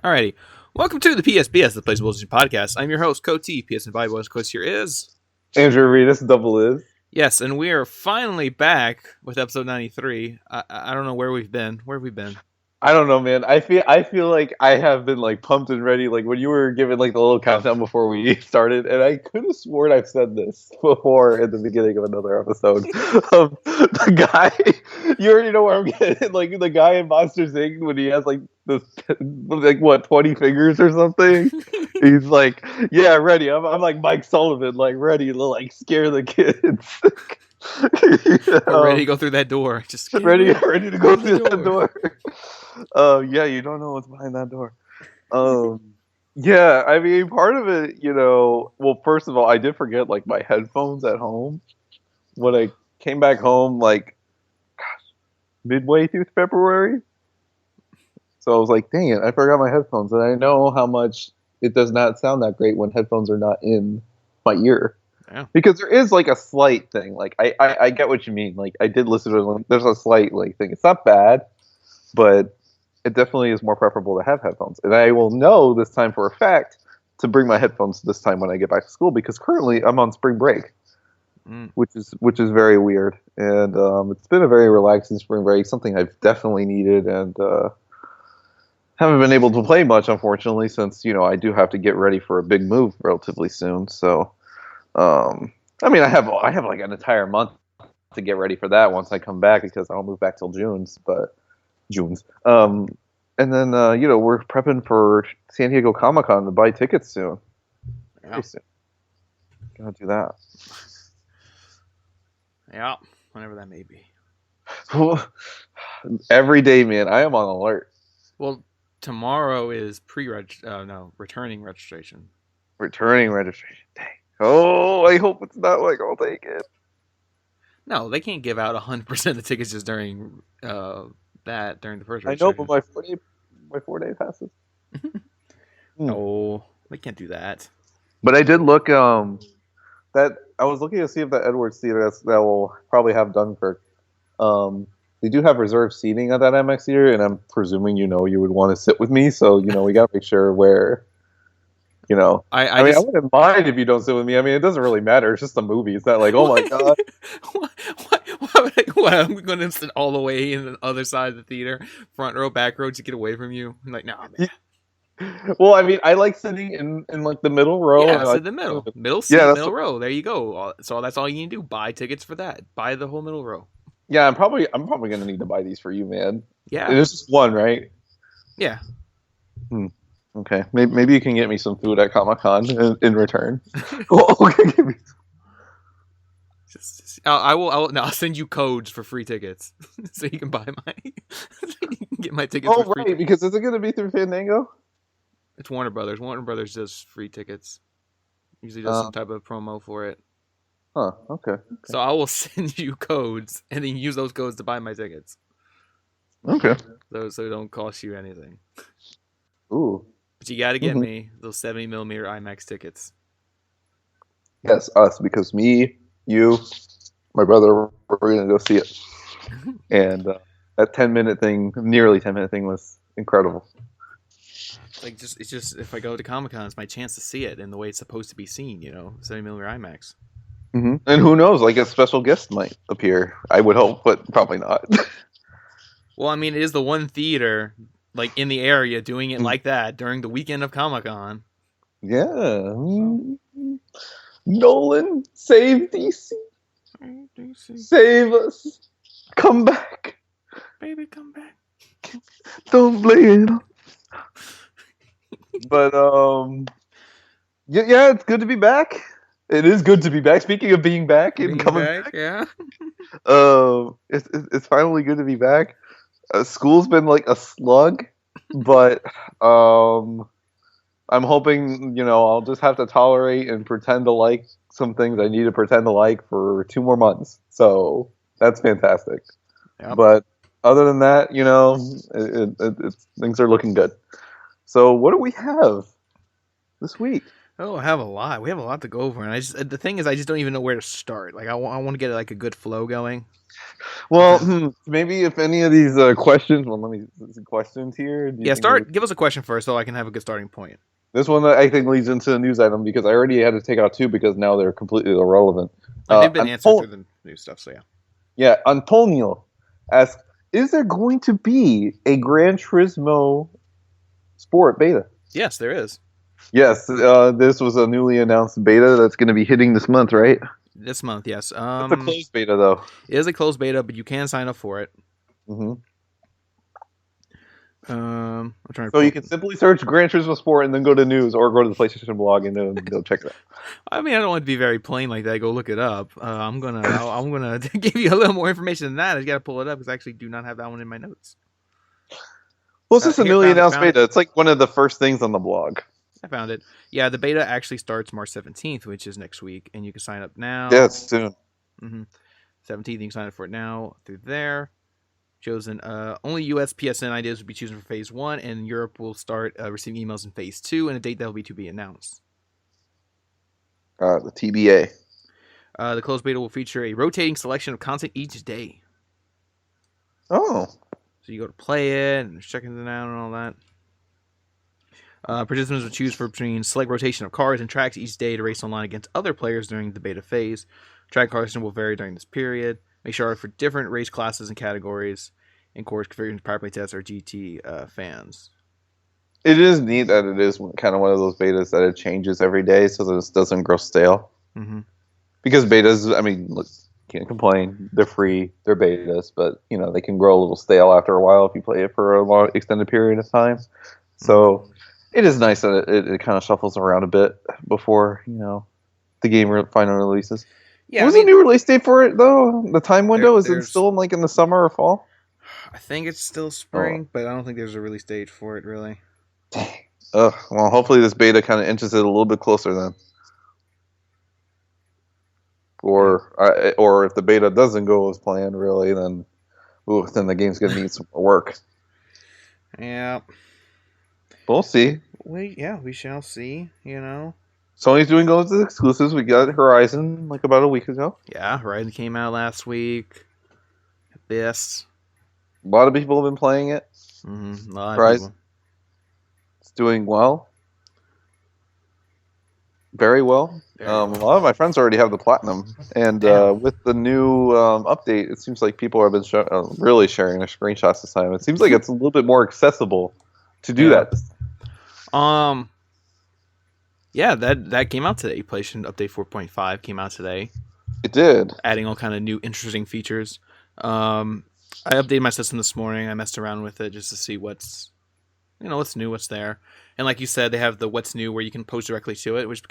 Alrighty. Welcome to the PSBS, the Plays Bullshit Podcast. I'm your host, Co T. PS and Bible Coach here is Andrew Reedus, double is. Yes, and we are finally back with episode 93. I don't know where we've been. Where have we been? I don't know, man. I feel like I have been like pumped and ready. Like when you were giving like the little countdown before we started, and I could have sworn I've said this before at the beginning of another episode. The guy, you already know where I'm getting. Like the guy in Monsters Inc. when he has like this, like what 20 fingers or something. He's like, yeah, ready. I'm like Mike Sullivan, like ready to like scare the kids. We're ready to go through that door. Just ready to go through that door. Yeah, you don't know what's behind that door. Yeah, I mean, part of it, well, first of all, I did forget like my headphones at home when I came back home, like, gosh, midway through February. So I was like, dang it, I forgot my headphones, and I know how much it does not sound that great when headphones are not in my ear. Yeah. Because there is like a slight thing. Like I get what you mean. Like I did listen to it. Like, there's a slight like thing. It's not bad, but it definitely is more preferable to have headphones. And I will know this time for a fact to bring my headphones this time when I get back to school because currently I'm on spring break, which is very weird. And it's been a very relaxing spring break, something I've definitely needed, and haven't been able to play much unfortunately since I do have to get ready for a big move relatively soon. So. I mean, I have like an entire month to get ready for that once I come back because I don't move back till June's. And then we're prepping for San Diego Comic-Con to buy tickets soon. Yeah. Very soon. Gotta do that. Yeah, whenever that may be. Every day, man, I am on alert. Well, tomorrow is returning registration. Returning registration. Dang. Oh, I hope it's not like I'll take it. No, they can't give out 100% of the tickets just during during the first registration. I know, but my 4-day passes. No, they can't do that. But I did look. That I was looking to see if the Edwards Theater that will probably have Dunkirk. They do have reserved seating at that MX Theater, and I'm presuming you would want to sit with me. So we gotta make sure where. I mean, I wouldn't mind if you don't sit with me. I mean, it doesn't really matter. It's just a movie. It's not like, oh my god. What, I'm going to sit all the way in the other side of the theater, front row, back row, to get away from you? I'm like, no, man. Well, I mean, I like sitting in like the middle row. Yeah, sit in the middle seat, middle row. There you go. So that's all you need to do. Buy tickets for that. Buy the whole middle row. Yeah, I'm probably gonna need to buy these for you, man. Yeah, there's just one, right? Yeah. Okay, maybe you can get me some food at Comic-Con in return. Okay, give me. I'll send you codes for free tickets, so you can buy get my tickets. Oh, right, tickets. Because is it going to be through Fandango? It's Warner Brothers. Warner Brothers does free tickets. Usually does some type of promo for it. Huh. Okay. So I will send you codes, and then use those codes to buy my tickets. Okay. So it don't cost you anything. Ooh. But you got to get me those 70mm IMAX tickets. Yes, us, because me, you, my brother, we're going to go see it. And that 10-minute thing, nearly 10-minute thing, was incredible. Like, it's just if I go to Comic-Con, it's my chance to see it in the way it's supposed to be seen, 70mm IMAX. Mm-hmm. And who knows, like a special guest might appear. I would hope, but probably not. Well, I mean, it is the one theater like in the area doing it like that during the weekend of Comic-Con. Yeah. Nolan, save DC. Save us. Come back. Baby, come back. Don't blame it on. But yeah, it's good to be back. It is good to be back. Speaking of being back and coming back, yeah. It's finally good to be back. School's been like a slug, but I'm hoping I'll just have to tolerate and pretend to like some things I need to pretend to like for 2 more months. So that's fantastic. Yep. But other than that, things are looking good. So what do we have this week? Oh, I have a lot. We have a lot to go over, and the thing is, I just don't even know where to start. Like, I want to get like a good flow going Well, because maybe if any of these questions, well, let me questions here. Do you yeah, think there's give us a question first, so I can have a good starting point. this one that I think leads into a news item because I already had to take out two because now they're completely irrelevant. Like they've been answered through Antonio, the new stuff, so yeah. yeah, Antonio asks, "Is there going to be a Gran Turismo Sport beta?" Yes, there is Yes, this was a newly announced beta that's going to be hitting this month, right? this month. Yes, It's a closed beta though. it is a closed beta, but you can sign up for it. hmm I'm trying to So you pull. can simply search Gran Turismo Sport and then go to news or go to the PlayStation blog and then go check it out. I mean, I don't want to be very plain like that. Go look it up. I'm gonna give you a little more information than that. I just gotta pull it up because I actually do not have that one in my notes. Well, it's just a Here, newly found it. announced Found it. beta. It's like one of the first things on the blog. I found it. Yeah, the beta actually starts March 17th, which is next week, and you can sign up now. Yeah, it's soon. 17th, you can sign up for it now through there. Chosen only US PSN ideas will be chosen for phase 1, and Europe will start receiving emails in phase 2, and a date that will be to be announced. The TBA. The closed beta will feature a rotating selection of content each day. Oh, So you go to play it and checking it out and all that. Participants will choose between select rotation of cars and tracks each day to race online against other players during the beta phase. Track caution will vary during this period. Make sure for different race classes and categories. And course configuration power play tests are GT fans. it is neat that it is kind of one of those betas that it changes every day so that it doesn't grow stale. Mm-hmm. Because betas, I mean, look, can't complain. They're free. They're betas, but you know they can grow a little stale after a while if you play it for a long extended period of time. So it is nice that it kind of shuffles around a bit before the game finally releases. Yeah, What was the new release date for it though? The time window is it there's- still in the summer or fall? I think it's still spring, but I don't think there's a release date for it really. Dang. Ugh. Well, hopefully this beta kind of inches it a little bit closer then. Or if the beta doesn't go as planned, really, then the game's gonna need some more work. Yeah. We'll see. We shall see. Sony's doing those exclusives. We got Horizon like about a week ago. Yeah, Horizon came out last week. This. A lot of people have been playing it. Mm-hmm. A lot of Horizon. people. It's doing well. Very well. A lot of my friends already have the platinum, and with the new update, it seems like people have been really sharing their screenshots this time. It seems like it's a little bit more accessible to do that. Yeah, that came out today. PlayStation Update 4.5 came out today. It did, adding all kind of new interesting features. I updated my system this morning. I messed around with it just to see what's new, what's there. And like you said, they have the what's new where you can post directly to it, which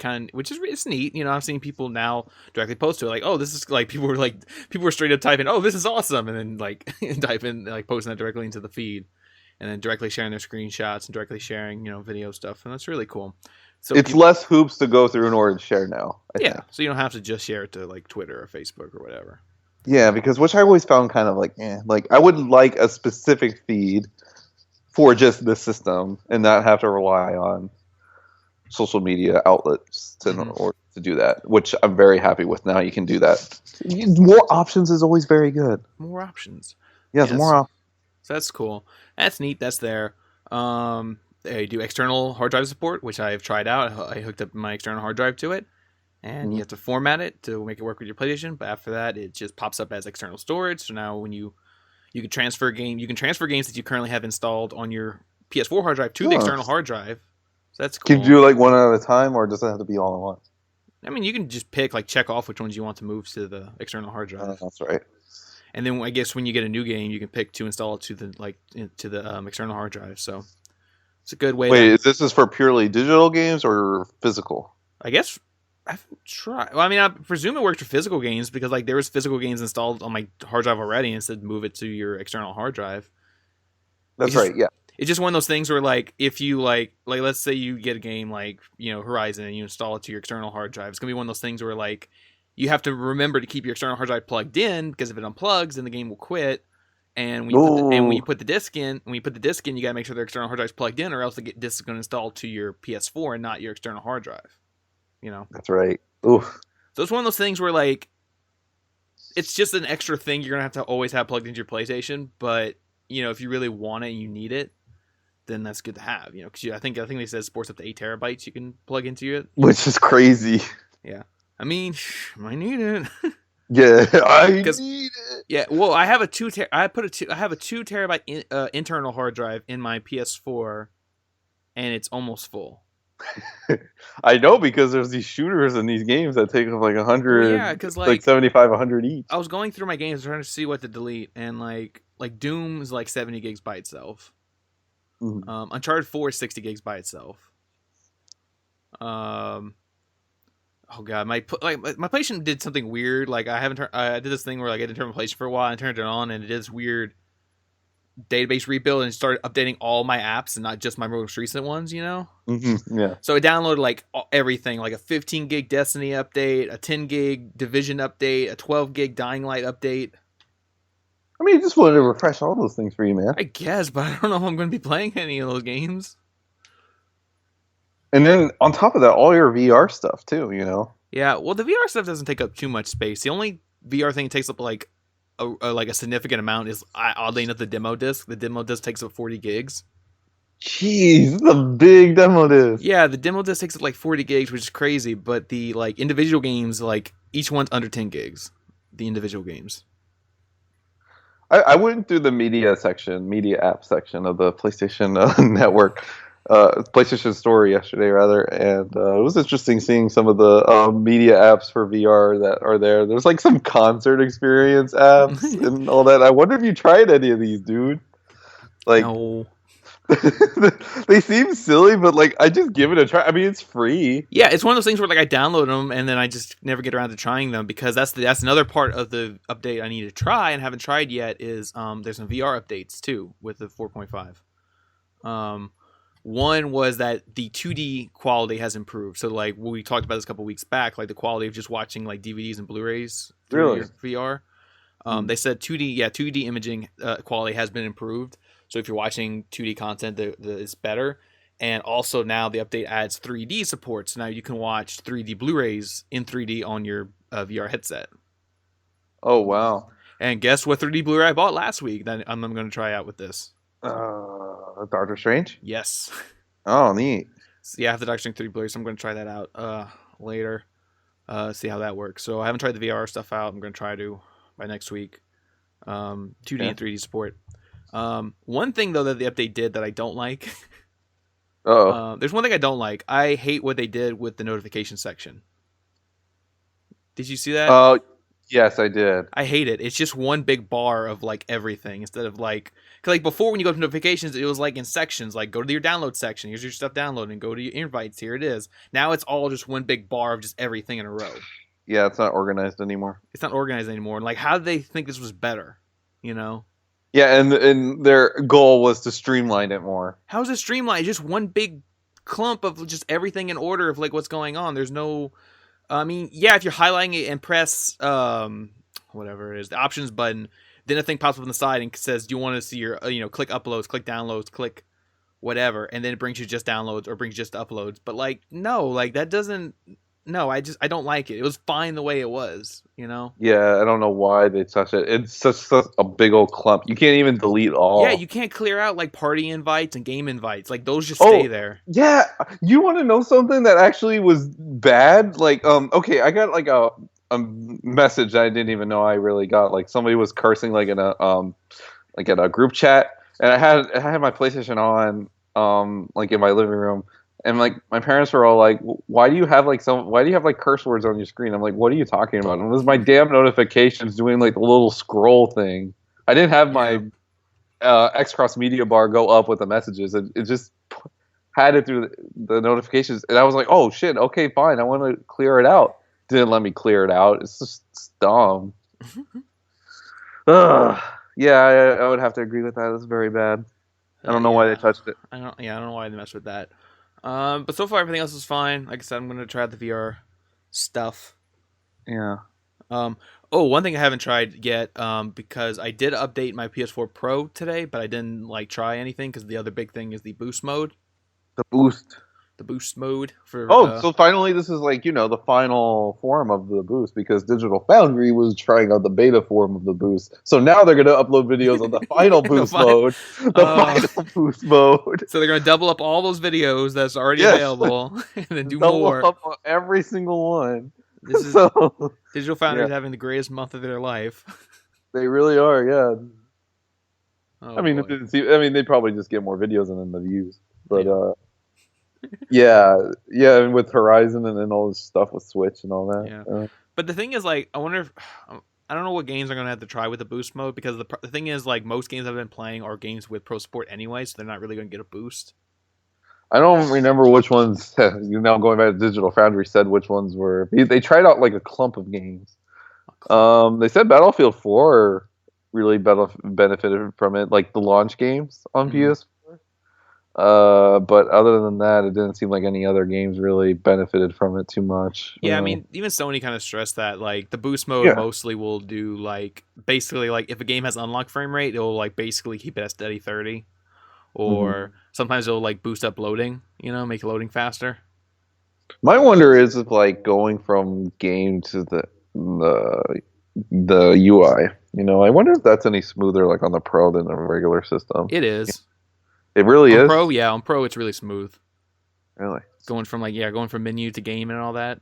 is it's neat. I've seen people now directly post to it, like, oh, this is like people were straight up typing, oh, this is awesome, and then like type in like posting that directly into the feed, and then directly sharing their screenshots and directly sharing video stuff, and that's really cool. So it's less hoops to go through in order to share now. I think. So you don't have to just share it to like Twitter or Facebook or whatever. Yeah, because which I always found kind of like I would like a specific feed for just the system and not have to rely on social media outlets in order to do that, which I'm very happy with now. You can do that. More options is always very good. More options. Yes, more options. So that's cool. That's neat. That's there. They do external hard drive support, which I've tried out. I hooked up my external hard drive to it, and you have to format it to make it work with your PlayStation. But after that, it just pops up as external storage. So now when you can transfer games that you currently have installed on your PS4 hard drive to the external hard drive. So that's cool. Can you do like one at a time, or does it have to be all at once? I mean, you can just pick check off which ones you want to move to the external hard drive. That's right. And then I guess when you get a new game, you can pick to install it to the external hard drive. So it's a good way. Wait, is this for purely digital games or physical? I guess I haven't tried. Well, I mean, I presume it works for physical games because there was physical games installed on my hard drive already, and it said move it to your external hard drive. That's right. Yeah. It's just one of those things where if you let's say you get a game like Horizon and you install it to your external hard drive, it's gonna be one of those things where you have to remember to keep your external hard drive plugged in because if it unplugs, then the game will quit. And when you put the disc in, you gotta make sure the external hard drive is plugged in, or else the disc is gonna install to your PS4 and not your external hard drive. You know, That's right. Oof. so it's one of those things where like it's just an extra thing you're gonna have to always have plugged into your PlayStation. But you know, if you really want it and you need it, then that's good to have. You know, because I think they said sports up to 8 TB you can plug into it. Which is crazy. Yeah, I mean, I need it Yeah, I because need yeah. Well, I have a I have a 2 TB internal hard drive in my PS4, and it's almost full. it. I know because there's these shooters in these games that take up like Well, yeah, 100, because like like 75, 100 each. I was going through my games trying to see what to delete, and like Doom is like 70 gigs by itself. Mhm. Uncharted 4 is 60 gigs by itself. Um, oh god, my PlayStation did something weird. Like I did this thing where like I didn't turn my PlayStation for a while, and I turned it on, and it did this weird database rebuild and started updating all my apps and not just my most recent ones. You know. Yeah. So I downloaded like everything, like a 15 gig Destiny update, a 10 gig Division update, a 12 gig Dying Light update. I mean, I just wanted to refresh all those things for you, man. I guess, but I don't know if I'm going to be playing any of those games. And then on top of that, all your VR stuff too. You know. Yeah, well, the VR stuff doesn't take up too much space. The only VR thing that takes up like a significant amount is oddly enough the demo disc. The demo disc takes up 40 gigs. Jeez, the big demo disc. Yeah, the demo disc takes up like 40 gigs, which is crazy. But the like individual games, like each one's under 10 gigs. The individual games. I went through the media app section of the PlayStation Network, PlayStation Store yesterday, rather, and it was interesting seeing some of the media apps for VR that are there. There's like some concert experience apps and all that. I wonder if you tried any of these, dude. Like, No. they seem silly, but like I just give it a try. I mean, it's free. Yeah, it's one of those things where like I download them and then I just never get around to trying them because that's another part of the update I need to try and haven't tried yet is there's some VR updates too with the 4.5. One was that the 2D quality has improved. So like we talked about this a couple weeks back, like the quality of just watching like DVDs and Blu-rays through Really? your VR. They said 2D imaging quality has been improved. So if you're watching 2D content, it's better. And also now the update adds 3D support. So now you can watch 3D Blu-rays in 3D on your VR headset. Oh wow. And guess what 3D Blu-ray I bought last week that I'm going to try out with this? Doctor Strange. Yes. Oh, neat. So yeah, I have the Doctor Strange 3D Blu-ray, so I'm going to try that out later. See how that works. So I haven't tried the VR stuff out. I'm going to try to by next week. 2D and 3D support. One thing though that the update did that I don't like. Oh. There's one thing I don't like. I hate what they did with the notification section. Did you see that? Yes, I did. I hate it. It's just one big bar of like everything instead of like, cause like before when you go to notifications, it was like in sections. Like go to your download section. Here's your stuff downloading. Go to your invites. Here it is. Now it's all just one big bar of just everything in a row. Yeah, it's not organized anymore. It's not organized anymore. Like how did they think this was better? You know? Yeah, and their goal was to streamline it more. How is it streamlined? Just one big clump of just everything in order of like what's going on. There's no, I mean, yeah, if you're highlighting it and press whatever it is, the options button, then a thing pops up on the side and says, "Do you want to see your click uploads, click downloads, click whatever," and then it brings you just downloads or brings just uploads. But like, no, like that doesn't. No, I don't like it. It was fine the way it was, you know. Yeah, I don't know why they touch it. It's such a big old clump. You can't even delete all. Yeah, you can't clear out like party invites and game invites. Like those just Oh, stay there. yeah. You want to know something that actually was bad? Like, okay, I got like a message I didn't even know I really got. Like somebody was cursing like in a group chat, and I had my PlayStation on like in my living room. And like my parents were all like, why do you have like curse words on your screen? I'm like, what are you talking about? And it was my damn notifications doing like the little scroll thing. I didn't have my X cross media bar go up with the messages. It just had it through the notifications, and I was like, oh shit, okay, fine, I want to clear it out. Didn't let me clear it out. It's dumb. Ugh. Yeah, I would have to agree with that. It's very bad. I don't know why they touched it. I don't know why they messed with that. But so far everything else is fine. Like I said, I'm gonna try out the VR stuff. Yeah. One thing I haven't tried yet, because I did update my PS4 Pro today, but I didn't like try anything because the other big thing is the boost mode. The boost. the boost mode for. Oh, so finally, this is like the final form of the boost because Digital Foundry was trying out the beta form of the boost. So now they're gonna upload videos on the final boost mode, the Uh, final boost mode. so they're gonna double up all those videos that's already Yes, available, and then do double more. up on every single one. This is So Digital Foundry yeah, is having the greatest month of their life. they really are. Yeah, I Oh mean, boy. they probably just get more videos and then the views, but Yeah. yeah, yeah, and with Horizon and then all this stuff with Switch and all that. Yeah. But the thing is, like, I wonder if I don't know what games I'm gonna have to try with the boost mode because the thing is, like, most games I've been playing are games with pro support anyway, so they're not really gonna get a boost. I don't remember which ones. Now going back to Digital Foundry said which ones were. They tried out like a clump of games. They said Battlefield 4 really benefited from it, like the launch games on Mhm. PS4. But other than that, it didn't seem like any other games really benefited from it too much. Yeah, I mean, even Sony kind of stressed that like the boost mode Yeah. mostly will do like basically like if a game has unlocked frame rate, it'll like basically keep it at steady 30, hmm or sometimes it'll like boost up loading, make loading faster. My wonder is if like going from game to the UI. I wonder if that's any smoother like on the Pro than the regular system. It is It really on is. Pro, yeah, on Pro it's really smooth. Really. Going from menu to game and all that.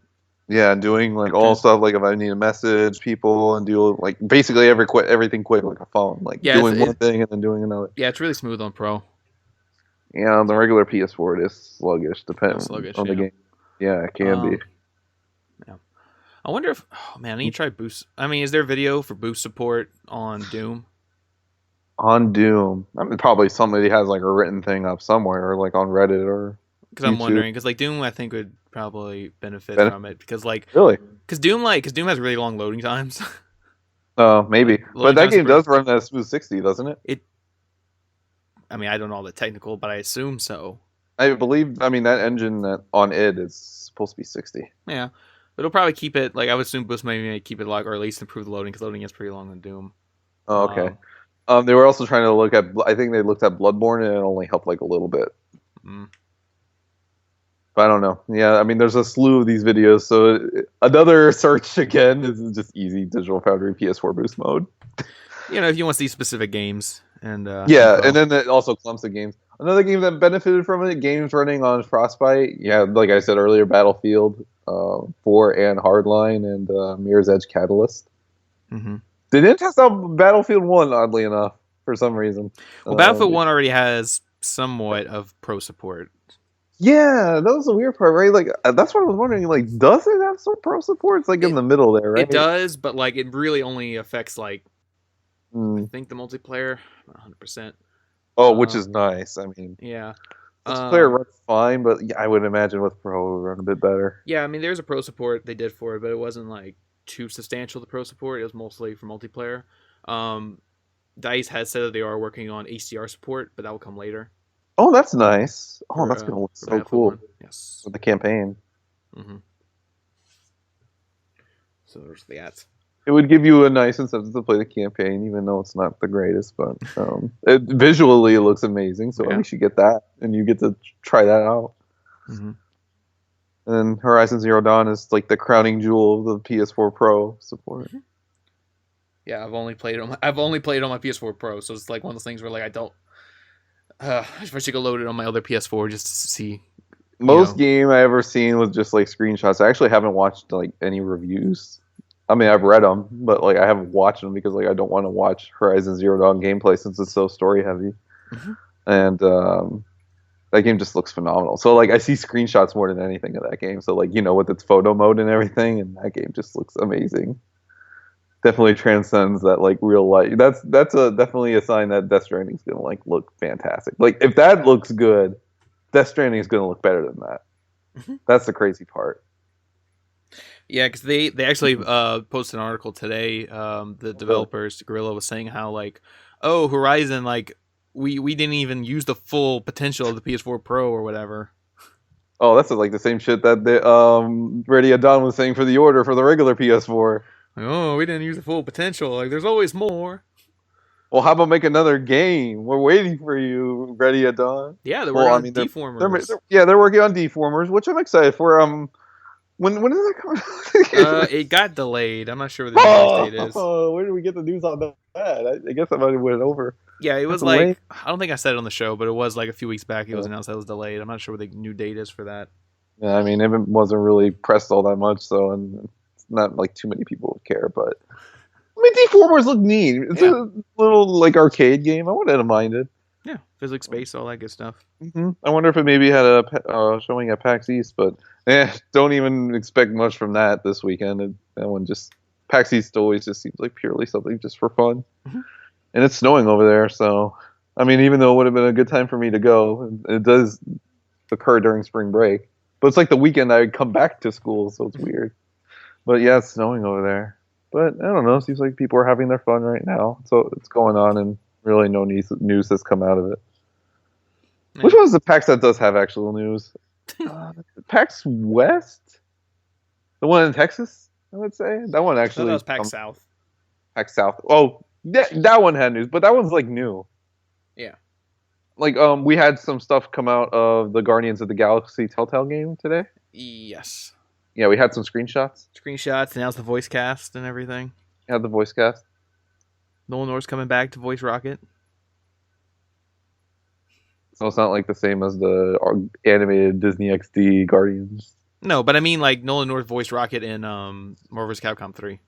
Yeah, and doing like all stuff like if I need to message people and do like basically everything quick like a phone, like Yeah, doing one thing and then doing another. it's really smooth on Pro. Yeah, on the regular PS4 it is sluggish, A little depending sluggish, on the yeah. game. Yeah, it can be. Yeah. I wonder if oh man, I need to try boost. I mean, is there video for boost support on Doom? On Doom, I mean, probably somebody has like a written thing up somewhere, or like on Reddit or Because I'm YouTube. wondering, because like Doom, I think would probably benefit Benefit? from it because like Really? because Doom has really long loading times. Maybe, Like, but loading that times game does run at a smooth 60, doesn't it? it. I mean, I don't know all the technical, but I assume so. I believe. I mean, that engine on it is supposed to be 60. Yeah, but it'll probably keep it like I would assume Boost maybe keep it like or at least improve the loading because loading is pretty long on Doom. Oh, okay. They were also trying to look at. I think they looked at Bloodborne, and it only helped like a little bit. Mm. But I don't know. Yeah, I mean, there's a slew of these videos. So another search again is just easy Digital Foundry PS4 boost mode. If you want to see specific games and Yeah, info. and then it also clumps of games. Another game that benefited from it, games running on Frostbite. Yeah, like I said earlier, Battlefield 4 and Hardline and Mirror's Edge Catalyst. Mm-hmm. They didn't test out Battlefield 1, oddly enough, for some reason. Well, Battlefield 1 already has somewhat of pro support. Yeah, that was the weird part, right? Like, that's what I was wondering. Like, does it have some pro support? It's like in the middle there, right? It does, but like it really only affects like I think the multiplayer, not 100%. Oh, which is nice. I mean, yeah, multiplayer runs fine, but yeah, I would imagine with pro it would run a bit better. Yeah, I mean, there's a pro support they did for it, but it wasn't like too substantial. The pro support it was mostly for multiplayer. DICE has said that they are working on HDR support, but that will come later. Oh, that's nice. Oh, For, that's gonna look so Battlefield cool 1. Yes. with the campaign. Mm-hmm. So there's that. It would give you a nice incentive to play the campaign, even though it's not the greatest. But visually, it looks amazing. So at least you get that, and you get to try that out. Mm-hmm. And then Horizon Zero Dawn is like the crowning jewel of the PS4 Pro support. Yeah, I've only played it on my PS4 Pro, so it's like one of those things where like I don't. I should go load it on my other PS4 just to see. Most game I ever seen was just like screenshots. I actually haven't watched like any reviews. I mean, I've read them, but like I haven't watched them because like I don't want to watch Horizon Zero Dawn gameplay since it's so story heavy. Mm-hmm. And that game just looks phenomenal. So like I see screenshots more than anything of that game. So like with its photo mode and everything, and that game just looks amazing. Definitely transcends that like real life. That's definitely a sign that Death Stranding is gonna like look fantastic. Like if that looks good, Death Stranding is gonna look better than that. Mm-hmm. That's the crazy part. Yeah, because they actually posted an article today. The developers, Guerrilla, was saying how like, oh, Horizon, like we didn't even use the full potential of the PS4 Pro or whatever. Oh, that's like the same shit that the Radio Dawn was saying for the order for the regular PS4. Like, oh, we didn't use the full potential. Like, there's always more. Well, how about make another game? We're waiting for you, Ready at Dawn. Yeah, they're Well, working I on mean, Deformers. they're working on Deformers, which I'm excited for. When does that come out? It got delayed. I'm not sure what the new release date is. Where did we get the news on that? I guess I might have went over. Yeah, it That's was late. like I don't think I said it on the show, but it was like a few weeks back. It was Yeah. announced that it was delayed. I'm not sure what the new date is for that. Yeah, I mean, it wasn't really pressed all that much, so and it's not like too many people would care. But I mean, Deformers look neat. It's Yeah, a little like arcade game. I wouldn't have minded. yeah, physics, space, all that good stuff. I wonder if it maybe had a showing at PAX East, but don't even expect much from that this weekend. That one just PAX East always just seems like purely something just for fun, Mhm. and it's snowing over there. So, I mean, even though it would have been a good time for me to go, it does occur during spring break. But it's like the weekend I come back to school, so it's weird. But yeah, it's snowing over there. But I don't know. It seems like people are having their fun right now, so it's going on, and really no news has come out of it. Which Yeah. one's the PAX that does have actual news? PAX West, the one in Texas, I would say that one I thought that actually. was PAX South. PAX South. Oh, that one had news, but that one's like new. Yeah. Like we had some stuff come out of the Guardians of the Galaxy Telltale game today. Yes. Yeah, we had some screenshots. Screenshots, announced the voice cast and everything. Had the voice cast. Nolan North's coming back to voice Rocket. So it's not like the same as the animated Disney XD Guardians. No, but I mean like Nolan North voiced Rocket in Marvel vs. Capcom 3.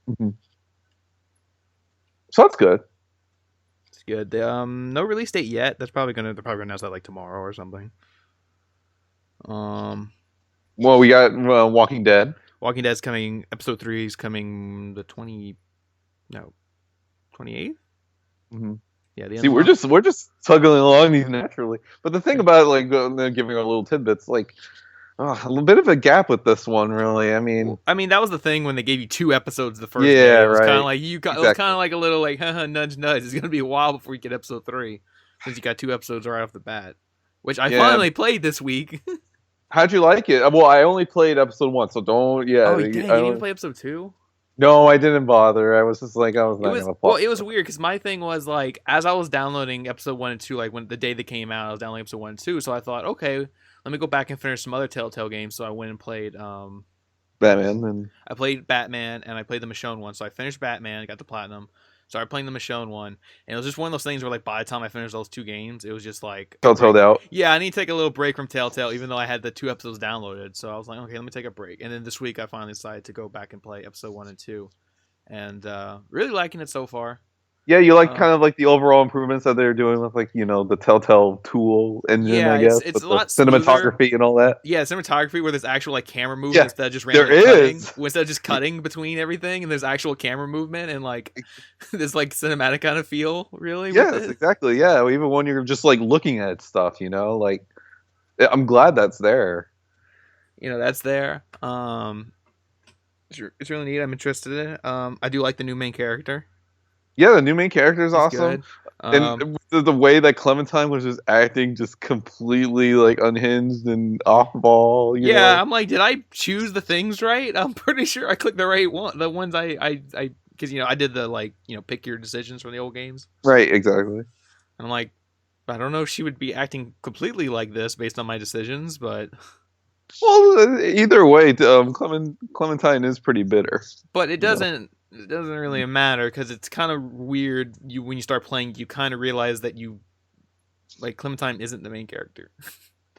Mm-hmm. So that's good. It's good. No release date yet. They're probably gonna announce that like tomorrow or something. Well, we got Walking Dead. Walking Dead's coming. Episode 3 is coming the 28th. Mm-hmm. Yeah, the end See, of the month. we're just tugging along these naturally. But the thing about like giving our little tidbits, like a little bit of a gap with this one, really. I mean, That was the thing when they gave you 2 episodes the first yeah, day. It was right. kind of like it was Exactly. kind of like a little like nudge nudge. It's gonna be a while before you get episode 3, since you got 2 episodes right off the bat, which I finally played this week. How'd you like it? Well, I only played episode 1, so don't. Yeah. Oh, dang! You didn't even play episode 2? No, I didn't bother. I was just like, I was not gonna play. Well, it was weird because my thing was like, as I was downloading episode 1 and 2, like when the day they came out, I was downloading episode 1 and 2. So I thought, okay, let me go back and finish some other Telltale games. So I went and played Batman, and I played Batman and I played the Michonne one. So I finished Batman, got the platinum. Started playing the Michonne one, and it was just one of those things where, like, by the time I finished those 2 games, it was just like Telltale out. Yeah, I need to take a little break from Telltale, even though I had the 2 episodes downloaded. So I was like, okay, let me take a break. And then this week, I finally decided to go back and play episode 1 and 2, and really liking it so far. Yeah, you like kind of like the overall improvements that they're doing with like the Telltale tool engine, Yeah, I guess. it's a with lot the cinematography and all that. Yeah, cinematography where there's actual like camera movement Yeah, instead of just there randomly cutting. is. Instead of just cutting between everything, and there's actual camera movement and like this like cinematic kind of feel, really. Yes, exactly. Yeah, even when you're just like looking at stuff, like I'm glad that's there. That's there. It's really neat. I'm interested in it. I do like the new main character. Yeah, the new main character is awesome. Good. And the way that Clementine was just acting just completely like unhinged and off ball. I'm like, did I choose the things right? I'm pretty sure I clicked the right one. The ones I because I did the like pick your decisions from the old games. Right, exactly. And I'm like, I don't know if she would be acting completely like this based on my decisions, but well, either way, Clementine is pretty bitter. But it doesn't really matter because it's kind of weird. When you start playing, you kind of realize that Clementine isn't the main character.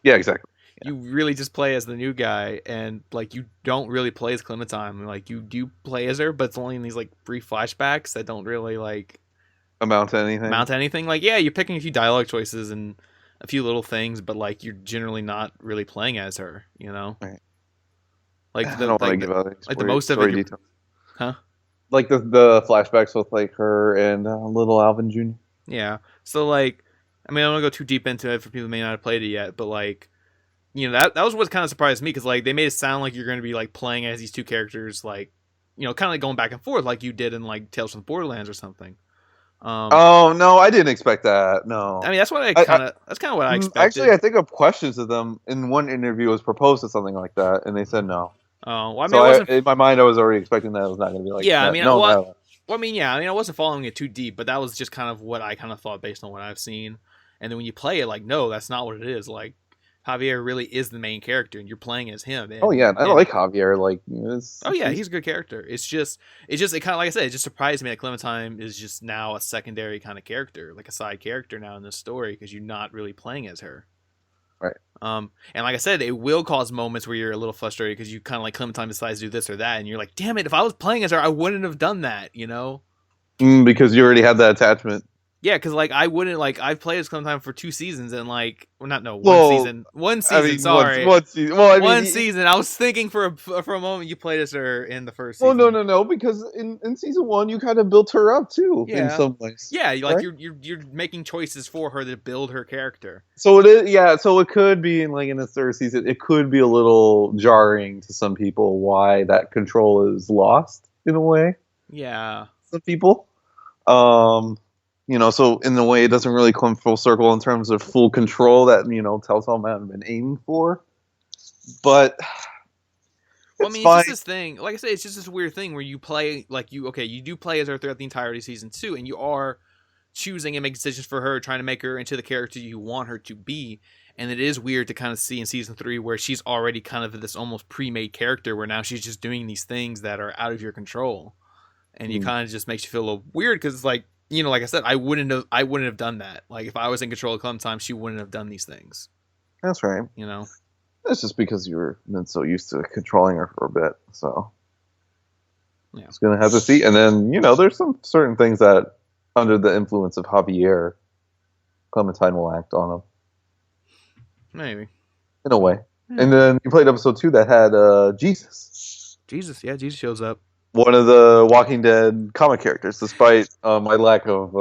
Yeah, exactly. Yeah. You really just play as the new guy, and like you don't really play as Clementine. Like you do play as her, but it's only in these like brief flashbacks that don't really like amount to anything. Like you're picking a few dialogue choices and a few little things, but like you're generally not really playing as her. Right. Like I don't want to give out any like the most of it. Details. Huh? Like the flashbacks with like her and little Alvin Jr. Yeah. So like, I mean, I don't want to go too deep into it for people who may not have played it yet, but like, that was what kind of surprised me because like they made it sound like you're going to be like playing as these 2 characters, like, kind of like going back and forth like you did in like Tales from the Borderlands or something. Oh no, I didn't expect that. No, I mean that's what that's kind of what I expected. Actually, I think a question to them in one interview was proposed to something like that, and they said no. Oh, well, I mean, so in my mind, I was already expecting that it was not going to be like. Yeah, that. I mean, no. Well, Well, I mean, yeah, I mean, I wasn't following it too deep, but that was just kind of what I kind of thought based on what I've seen. And then when you play it, like, no, that's not what it is. Like, Javier really is the main character, and you're playing as him. Oh And yeah, I and like Javier. Like, oh yeah, he's he's a good character. It kind of like I said, it just surprised me that Clementine is just now a secondary kind of character, like a side character now in this story because you're not really playing as her. right. And like I said, it will cause moments where you're a little frustrated because you kind of like Clementine decides to do this or that, and you're like, damn it, if I was playing as her, I wouldn't have done that, you know? Because you already had that attachment. Yeah, because like I wouldn't like I've played as Clementine for 2 seasons and like well not no Well, one I season mean, sorry one season. Well, I one mean, season. I was thinking for a moment you played as her in the first well, season. no, because in season one you kind of built her up too in Yeah, some ways, yeah, like right? you're making choices for her to build her character. So it is, yeah. So it could be in like in the third season, it could be a little jarring to some people why that control is lost in a way. Yeah, Some people, um, so in a way, it doesn't really come full circle in terms of full control that Telltale might have been aiming for. But well, I it's mean, it's fine. just this thing. Like I say, it's just this weird thing where you play like you do play as her throughout the entirety of season 2, and you are choosing and making decisions for her, trying to make her into the character you want her to be. And it is weird to kind of see in season 3 where she's already kind of this almost pre-made character where now she's just doing these things that are out of your control, and you Mm, kind of just makes you feel a little weird because it's like like I said, I wouldn't have done that. Like if I was in control of Clementine, she wouldn't have done these things. that's right. You know? That's just because you've been so used to controlling her for a bit. So Yeah, it's gonna have to see. And then there's some certain things that under the influence of Javier, Clementine will act on them maybe. in a way. Yeah. And then you played episode 2 that had Jesus, Jesus, yeah, Jesus shows up. one of the Walking Dead comic characters, despite my lack of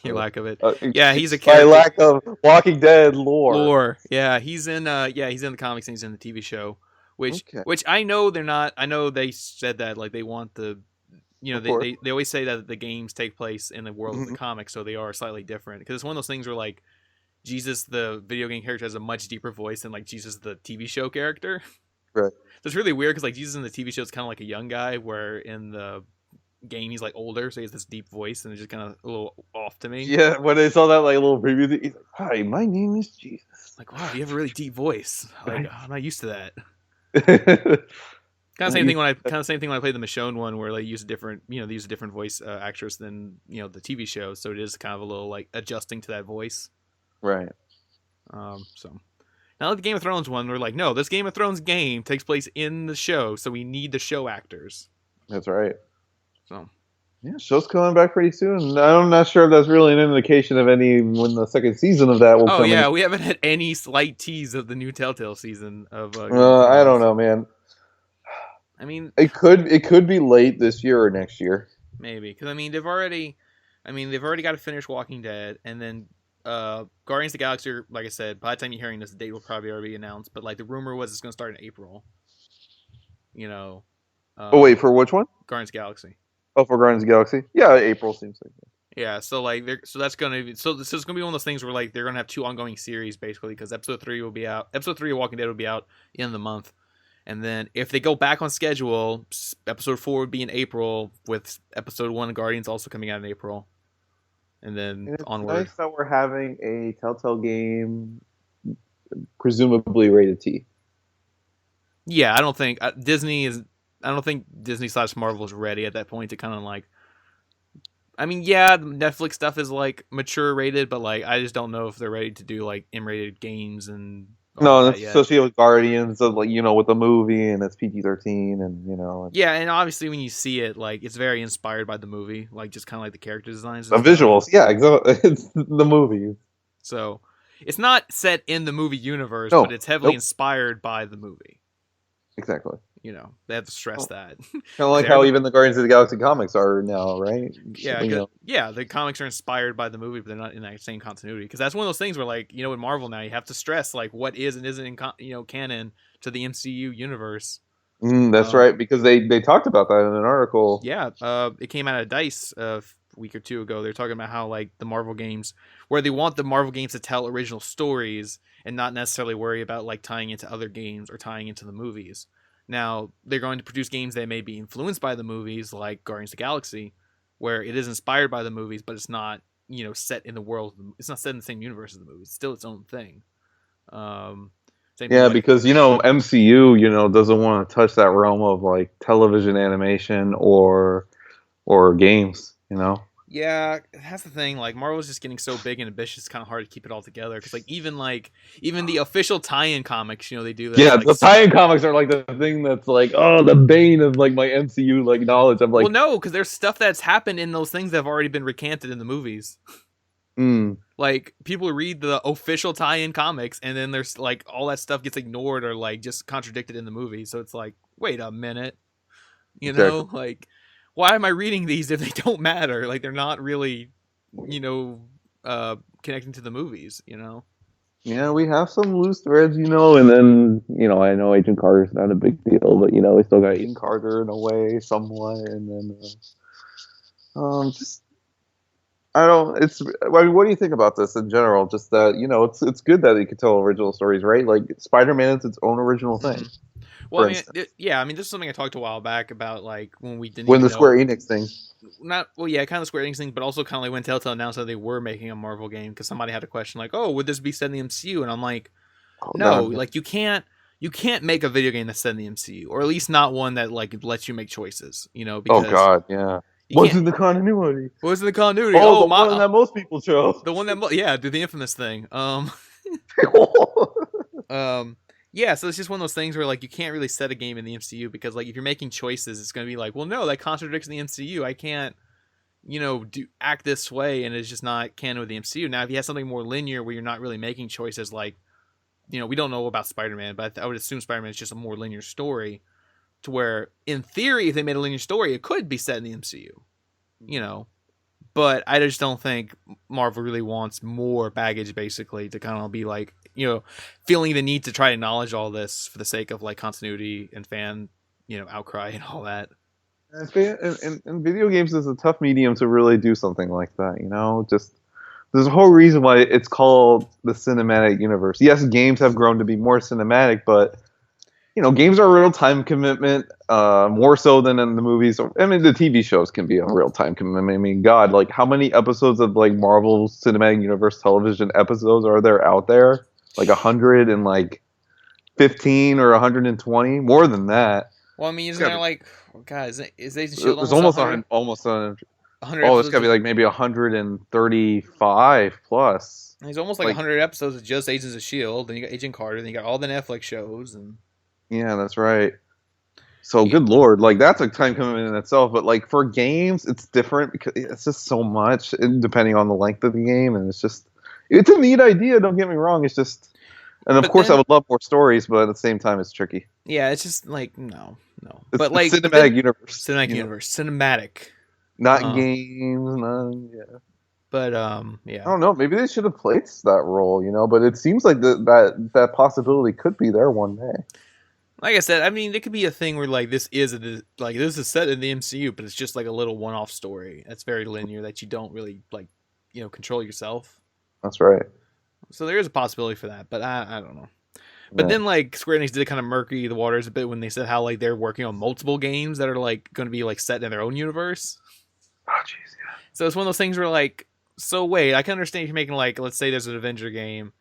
Your lack of it. uh, Yeah, he's a my character. lack of Walking Dead lore. Lore. Yeah, he's in the comics and he's in the TV show. Which Okay, which I know they're not I know they said that like they want the of course. they always say that the games take place in the world of the Mhm. comics, so they are slightly different. Because it's one of those things where like Jesus the video game character has a much deeper voice than like Jesus the TV show character. Right. So it's really weird because like Jesus in the TV show is kind of like a young guy, where in the game he's like older, so he has this deep voice, and it's just kind of a little off to me. Yeah, when I saw that like little preview, he's like, "Hi, my name is Jesus." Like, wow, you have a really deep voice. Like, Right. I'm not used to that. Kind Kind of same thing when I played the Michonne one, where they use a different, they use a different voice actress than the TV show, so it is kind of a little like adjusting to that voice. Right. So now the Game of Thrones one, we're like, no, this Game of Thrones game takes place in the show, so we need the show actors. That's right. So Yeah, show's coming back pretty soon. I'm not sure if that's really an indication of any when the second season of that will oh come yeah, in. we haven't had any slight tease of the new Telltale season of Game of I don't Thrones. know, man. I mean, It could be late this year or next year. maybe because they've already got to finish Walking Dead, and then Guardians of the Galaxy. Like I said, by the time you're hearing this, the date will probably already be announced. But like the rumor was it's going to start in April. You know, Oh wait, for which one? Guardians of the Galaxy. Oh, for Guardians of the Galaxy. Yeah, April seems like that. Yeah, so like, that's gonna be this is gonna be one of those things where like they're gonna have two ongoing series basically because episode 3 will be out. Episode 3 of Walking Dead will be out in the month, and then if they go back on schedule, episode 4 would be in April with episode 1 of Guardians also coming out in April, and then And it's onward. nice that we're having a Telltale game, presumably rated T. Yeah, I don't think Disney is. I don't think Disney/Marvel is ready at that point to kind of like. I mean, yeah, the Netflix stuff is like mature rated, but like I just don't know if they're ready to do like M-rated games and all No, that that's yet. associated with Guardians, of like with the movie, and it's PG-13, and Yeah, and obviously when you see it, like it's very inspired by the movie, like just kind of like the character designs the and stuff. visuals. Yeah, exactly. It's the movie. So it's not set in the movie universe, No, but it's heavily nope, inspired by the movie. exactly. They have to stress Well, that. kind of like how even the Guardians of the Galaxy comics are now, right? Yeah, the comics are inspired by the movie, but they're not in that same continuity. Because that's one of those things where, like, with Marvel now, you have to stress like what is and isn't in canon to the MCU universe. That's right, because they talked about that in an article. Yeah, it came out of Dice a week or two ago. They're talking about how like the Marvel games, where they want the Marvel games to tell original stories and not necessarily worry about like tying into other games or tying into the movies. Now they're going to produce games that may be influenced by the movies, like Guardians of the Galaxy, where it is inspired by the movies, but it's not set in the world. It's not set in the same universe as the movies. It's still its own thing. Um, Same thing Yeah, with because MCU, doesn't want to touch that realm of like television animation or games. yeah, that's the thing. Like Marvel's just getting so big and ambitious, it's kind of hard to keep it all together. Because even the official tie-in comics, they do that. Yeah, Like, the tie-in comics are like the thing that's like, oh, the bane of like my MCU like knowledge. I'm well, like, no, because there's stuff that's happened in those things that have already been recanted in the movies. mm, Like people read the official tie-in comics, and then there's like all that stuff gets ignored or like just contradicted in the movie. So it's like, wait a minute, exactly. like why am I reading these if they don't matter? Like they're not really, you know, connecting to the movies. Yeah, we have some loose threads, and then I know Agent Carter's not a big deal, but we still got Agent Carter in a way, somewhat, and then just I don't. I mean, what do you think about this in general? Just that it's good that you can tell original stories, right? Like Spider-Man is its own original thing, Well, for I mean, instance. yeah, I mean, this is something I talked a while back about, like when we didn't When even the Square know, Enix thing. not well, yeah, kind of Square Enix thing, but also kind of like when Telltale announced that they were making a Marvel game because somebody had a question like, "Oh, would this be set in the MCU?" And I'm like, Oh no, God. like you can't make a video game that's set in the MCU, or at least not one that like lets you make choices, Oh because God. Yeah. you What's can't. in the continuity? What's in the continuity? Oh, Oh the my, one that most people chose. the one that yeah, do the infamous thing. Um, yeah, so it's just one of those things where like you can't really set a game in the MCU because like if you're making choices, it's gonna be like, well, no, that contradicts the MCU. I can't, do act this way, and it's just not canon with the MCU. Now, if you have something more linear where you're not really making choices, like we don't know about Spider-Man, but I would assume Spider-Man is just a more linear story, to where in theory, if they made a linear story, it could be set in the MCU. You know, but I just don't think Marvel really wants more baggage, basically, to kind of be like, feeling the need to try to acknowledge all this for the sake of like continuity and fan, outcry and all that. And video games is a tough medium to really do something like that. Just there's a whole reason why it's called the cinematic universe. Yes, games have grown to be more cinematic, but games are a real time commitment, more so than in the movies. I mean, the TV shows can be a real time commitment. I mean, God, like how many episodes of like Marvel Cinematic Universe television episodes are there out there? Like 115 or 120, more than that. Well, I mean, It's isn't gotta there be. like, God, is Agent Shield There's almost almost 100, almost 100. 100 Oh, it's episodes? gotta be like maybe 135 plus. There's almost like Like, 100 episodes of just Agents of Shield. Then you got Agent Carter. Then you got all the Netflix shows, and yeah, that's right. So you, good lord, like that's a time commitment in itself. But like for games, it's different because it's just so much, depending on the length of the game, and it's a neat idea. Don't get me wrong. It's just, and of but course, I then would love more stories, but at the same time, it's tricky. yeah, it's just like no, no. It's But it's like, but then cinematic universe, cinematic universe, cinematic. not Uh, games. Not, yeah. but I yeah. don't know. Maybe they should have placed that role, But it seems like that possibility could be there one day. Like I said, I mean, it could be a thing where like this is set in the MCU, but it's just like a little one-off story that's very linear that you don't really like, control yourself. That's right. So there is a possibility for that, but I don't know. But Yeah. then like Square Enix did kind of murky the waters a bit when they said how like they're working on multiple games that are like going to be like set in their own universe. Oh, jeez. So it's one of those things where like, so wait, I can understand if you're making like, let's say there's an Avenger game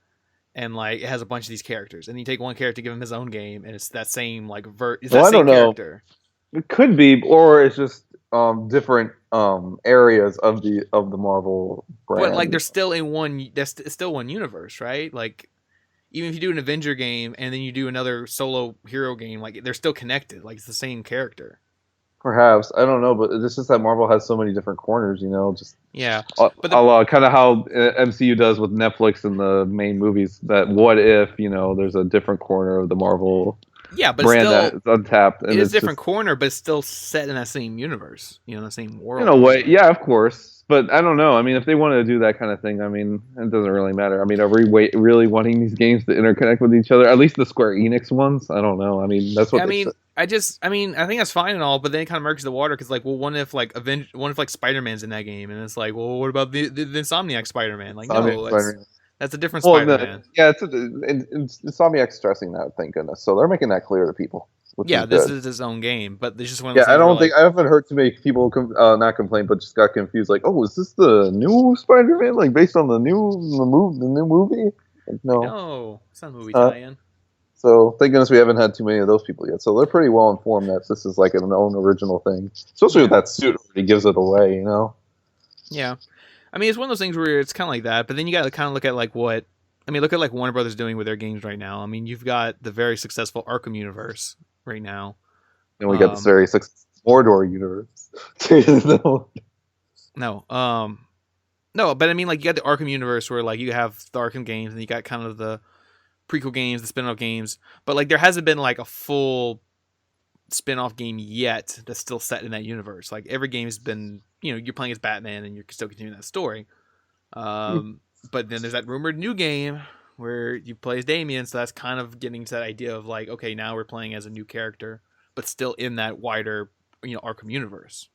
and like it has a bunch of these characters, and you take one character, give him his own game, and it's that same like it's Well, that I same don't know. character. It could be, or it's just different areas of the Marvel But like brand. they're still in one. That's it's still one universe, right? Like even if you do an Avenger game and then you do another solo hero game, like they're still connected. Like it's the same character. Perhaps I don't know, but it's just that Marvel has so many different corners. Just Yeah, but the kind of how MCU does with Netflix and the main movies. That what if there's a different corner of the Marvel yeah, but it's brand that still is untapped, it and is a it's different just corner, but it's still set in that same universe. The same in world a and all way, that. yeah, of course. But I don't know. I mean, if they want to do that kind of thing, I mean, it doesn't really matter. I mean, are we really wanting these games to interconnect with each other? At least the Square Enix ones. I don't know. I mean, that's what I they mean, said. I think that's fine and all, but then it kind of murks the water because, like, well, what if like Spider Man's in that game, and it's like, well, what about the Insomniac Spider Man? Like, Insomniac no, Spider-Man. that's a different Well, Spider Man. yeah, it's Insomniac stressing that. Thank goodness. So they're making that clear to people. which is Yeah, this good. is his own game, but it's just one of Yeah, those things where like, I haven't heard too many people not complain, but just got confused. Like, oh, is this the new Spider-Man? Like based on the new movie? Like, like no. no, it's not a movie Uh, tie-in. so thank goodness we haven't had too many of those people yet. So they're pretty well informed that this is like an own original thing. Especially with Yeah, that suit already gives it away, you know? yeah. I mean, it's one of those things where it's kind of like that, but then you got to kind of look at like what I mean. Look at like Warner Brothers doing with their games right now. I mean, you've got the very successful Arkham universe right now. And we got this Um, very successful Mordor universe. No. no, no, but I mean, like you got the Arkham universe where like you have the Arkham games, and you got kind of the prequel games, the spin-off games, but like there hasn't been like a full spin-off game yet that's still set in that universe. Like every game has been, you're playing as Batman and you're still continuing that story. But then there's that rumored new game where you play as Damien, so that's kind of getting to that idea of like, okay, now we're playing as a new character, but still in that wider, Arkham universe.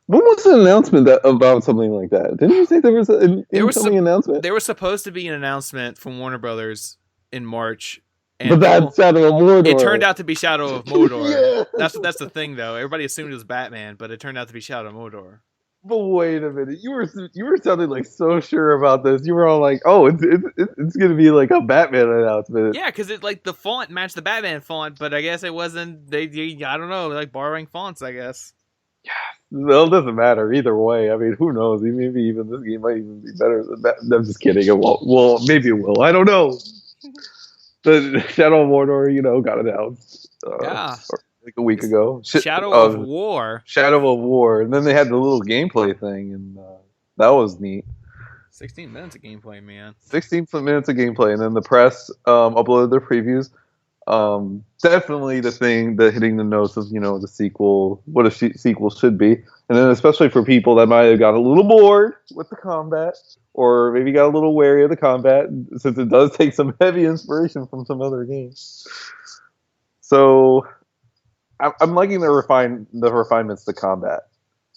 When was the announcement about something like that? Didn't you say there was an There was incoming announcement? there was supposed to be an announcement from Warner Brothers in March, But and that's people Shadow of it Mordor. turned out to be Shadow of Mordor. Yeah. That's the thing though. Everybody assumed it was Batman, but it turned out to be Shadow of Mordor. But wait a minute, you were sounding like so sure about this. You were all like, "Oh, it's gonna be like a Batman announcement." Yeah, because it like the font matched the Batman font, but I guess it wasn't. I don't know, like borrowing fonts. I guess. Well, it doesn't matter either way. I mean, who knows? Maybe even this game might even be better than that. I'm just kidding. It won't. Well, maybe it will. I don't know. The Shadow of Mordor, got announced Yeah, like a week ago. Shadow of War. Shadow of War, and then they had the little gameplay thing, and that was neat. 16 minutes of gameplay, man. 16 minutes of gameplay, and then the press uploaded their previews. Definitely the hitting the notes of the sequel, what a sequel should be, and then especially for people that might have got a little bored with the combat, or maybe got a little wary of the combat, since it does take some heavy inspiration from some other games. So I'm liking the refinements to combat,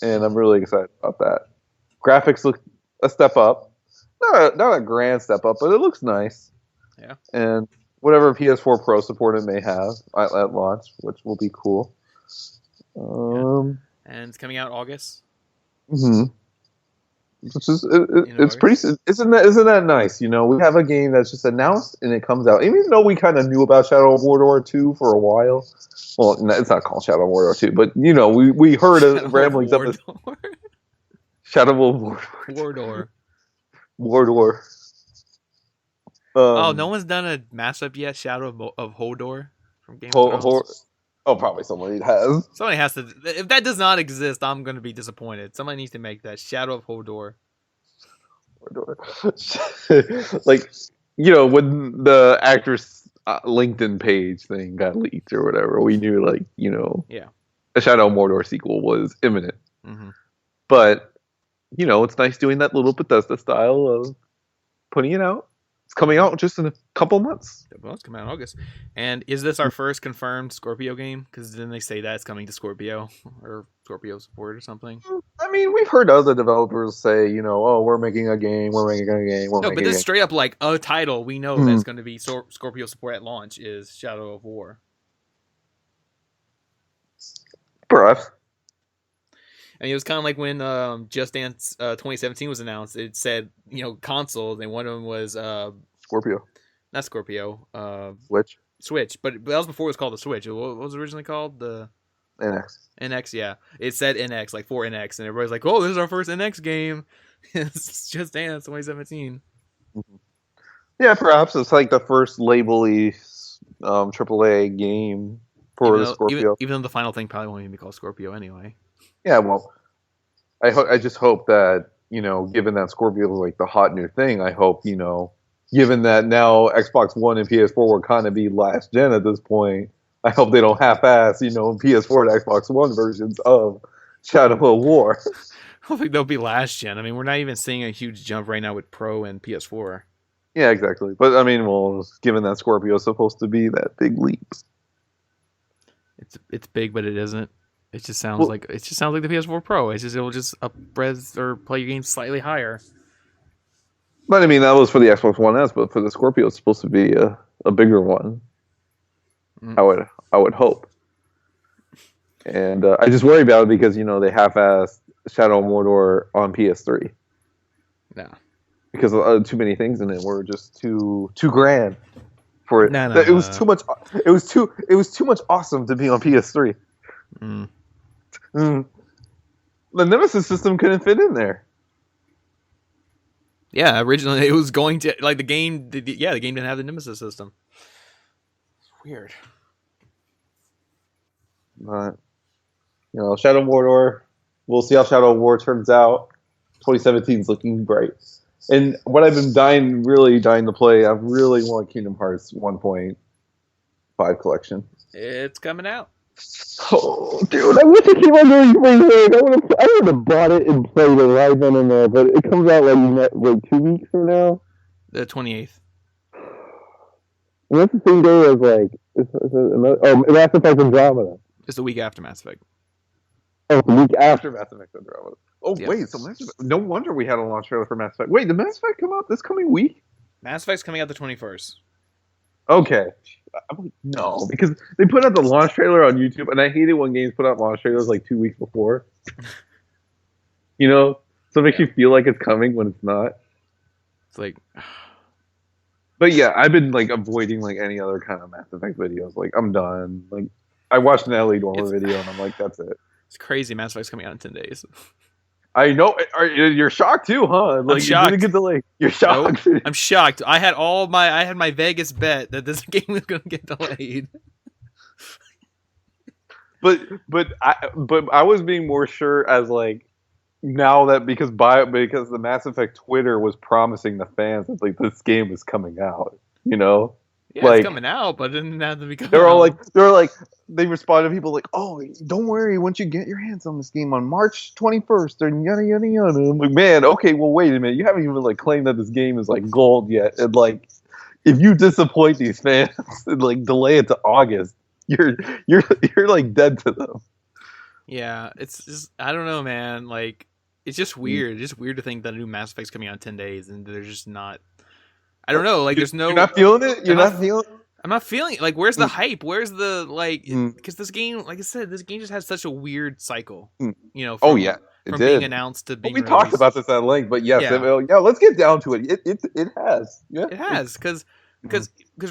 and I'm really excited about that. Graphics look a step up, not a grand step up, but it looks nice. Yeah. And whatever PS4 Pro support it may have at launch, which will be cool. Yeah. And it's coming out August. Mm-hmm. Which is it's pretty. Isn't that nice? We have a game that's just announced and it comes out. Even though we kind of knew about Shadow of Mordor 2 for a while. Well, it's not called Shadow of Mordor 2, but we heard ramblings of this. Shadow of Mordor. Mordor. Oh, no one's done a mashup yet. Shadow of Hodor from Game of Thrones. Probably somebody has. Somebody has to. If that does not exist, I'm going to be disappointed. Somebody needs to make that Shadow of Hodor. Like, when the actress LinkedIn page thing got leaked or whatever, we knew yeah, a Shadow of Mordor sequel was imminent. Mm-hmm. But it's nice doing that little Bethesda style of putting it out. It's coming out just in a couple months. Well, it's coming out in August. And is this our first confirmed Scorpio game? Because didn't they say that it's coming to Scorpio or Scorpio support or something? I mean, we've heard other developers say, oh, we're making a game, No, but this is straight up like a title we know that's going to be Scorpio support at launch is Shadow of War. Perhaps. And it was kind of like when Just Dance 2017 was announced. It said, consoles, and one of them was Scorpio. Not Scorpio. Switch. But that was before it was called the Switch. What was it originally called? The NX. NX, yeah. It said NX, like for NX, and everybody's like, "Oh, this is our first NX game." It's Just Dance 2017. Mm-hmm. Yeah, perhaps it's like the first label-y AAA game for the Scorpio. Even though the final thing probably won't even be called Scorpio anyway. Yeah, well, I just hope that, given that Scorpio is like the hot new thing, I hope, given that now Xbox One and PS4 will kind of be last gen at this point, I hope they don't half-ass, PS4 and Xbox One versions of Shadow of War. I don't think they'll be last gen. I mean, we're not even seeing a huge jump right now with Pro and PS4. Yeah, exactly. But I mean, well, given that Scorpio is supposed to be that big leap, it's big, but it isn't. It just sounds like the PS4 Pro. It'll just up-res or play your games slightly higher. But I mean, that was for the Xbox One S, but for the Scorpio, it's supposed to be a bigger one. I would hope. And I just worry about it because they half-assed Shadow of Mordor on PS3 No, because too many things in it were just too grand for it. no, It was no. too much. It was too much awesome to be on PS3. Mm. Mm. The Nemesis system couldn't fit in there. Yeah, originally it was going to like the game. The game didn't have the Nemesis system. It's weird. But Shadow of Mordor. We'll see how Shadow of War turns out. 2017 is looking bright. And what I've been really dying to play, I really want Kingdom Hearts 1.5 collection. It's coming out. Oh, dude, I wish it came out really quick. I would have bought it and played it right then and there, but it comes out like 2 weeks from now. The 28th. And that's the same day as Mass Effect Andromeda. Just a week after Mass Effect. Oh, the week after Mass Effect Andromeda. Oh, Yep. wait, so Mass Effect, no wonder we had a launch trailer for Mass Effect. Wait, did Mass Effect come out this coming week? Mass Effect's coming out the 21st. Okay. I'm like, no, because they put out the launch trailer on YouTube, and I hate it when games put out launch trailers like 2 weeks before. So it makes you feel like it's coming when it's not. It's like, But yeah, I've been like avoiding like any other kind of Mass Effect videos. Like I'm done. Like I watched an Ellie Dormer video, and I'm like, that's it. it's crazy. Mass Effect's coming out in 10 days. I know. You're shocked too, huh? Like, I'm shocked. It didn't get delayed. You're shocked. Nope. I'm shocked. I had my Vegas bet that this game was going to get delayed. but I was being more sure as like now that because the Mass Effect Twitter was promising the fans that like this game was coming out. Yeah, like, it's coming out, but it didn't have to be coming they're all out. like they responded to people like, oh, don't worry, once you get your hands on this game on March 21st and yada yada yada. I'm like, man, okay, well wait a minute, you haven't even like claimed that this game is like gold yet, and like if you disappoint these fans and like delay it to August, you're like dead to them. Yeah, it's just I don't know, man. Like it's just weird. It's just weird to think that a new Mass Effect's coming out in 10 days and they're just not. I don't know. Like there's no. You're not feeling it. You're not feeling. I'm not feeling it. Like where's the hype? Where's the like? Because this game, like I said, this game just has such a weird cycle. From being announced to being. We released. Talked about this at length, but yes, yeah. Let's get down to it. It has. Yeah. It has because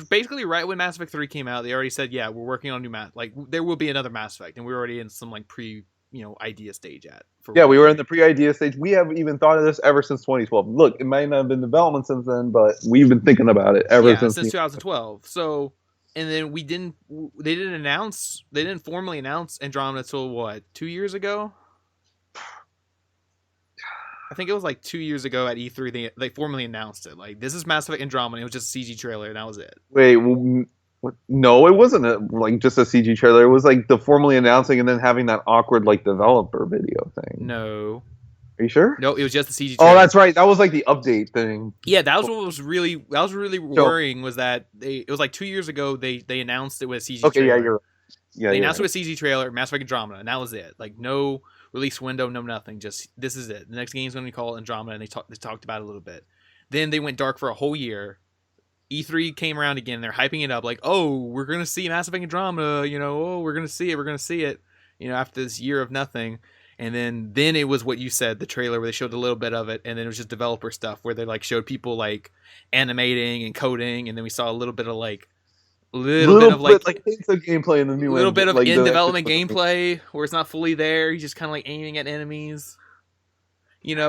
basically right when Mass Effect 3 came out, they already said, yeah, we're working on new like there will be another Mass Effect, and we're already in some like idea stage we were in the pre-idea stage. We have even thought of this ever since 2012. Look, it might not have been development since then, but we've been thinking about it ever since 2012. So, and then they didn't formally announce Andromeda until what, 2 years ago? I think it was like 2 years ago at E3 they formally announced it. Like, this is Mass Effect Andromeda. It was just a CG trailer and that was it. Wait, no, it wasn't like just a CG trailer. It was like the formally announcing and then having that awkward like developer video thing. No. Are you sure? No, it was just the CG trailer. Oh, that's right. That was like the update thing. Yeah, that was what was really worrying was that it was like 2 years ago they announced it with a CG trailer. Okay, yeah, you're right. Yeah, they announced it with a CG trailer, Mass Effect Andromeda, and that was it. Like no release window, no nothing. Just this is it. The next game's going to be called Andromeda, and they talked about it a little bit. Then they went dark for a whole year. E3 came around again. They're hyping it up like, oh, we're going to see Mass Effect Andromeda. Oh, we're going to see it. After this year of nothing. And then it was what you said, the trailer where they showed a little bit of it, and then it was just developer stuff where they like showed people like animating and coding, and then we saw a little bit of like hints of gameplay in the new. A little bit of in development gameplay where it's not fully there. He's just kind of like aiming at enemies.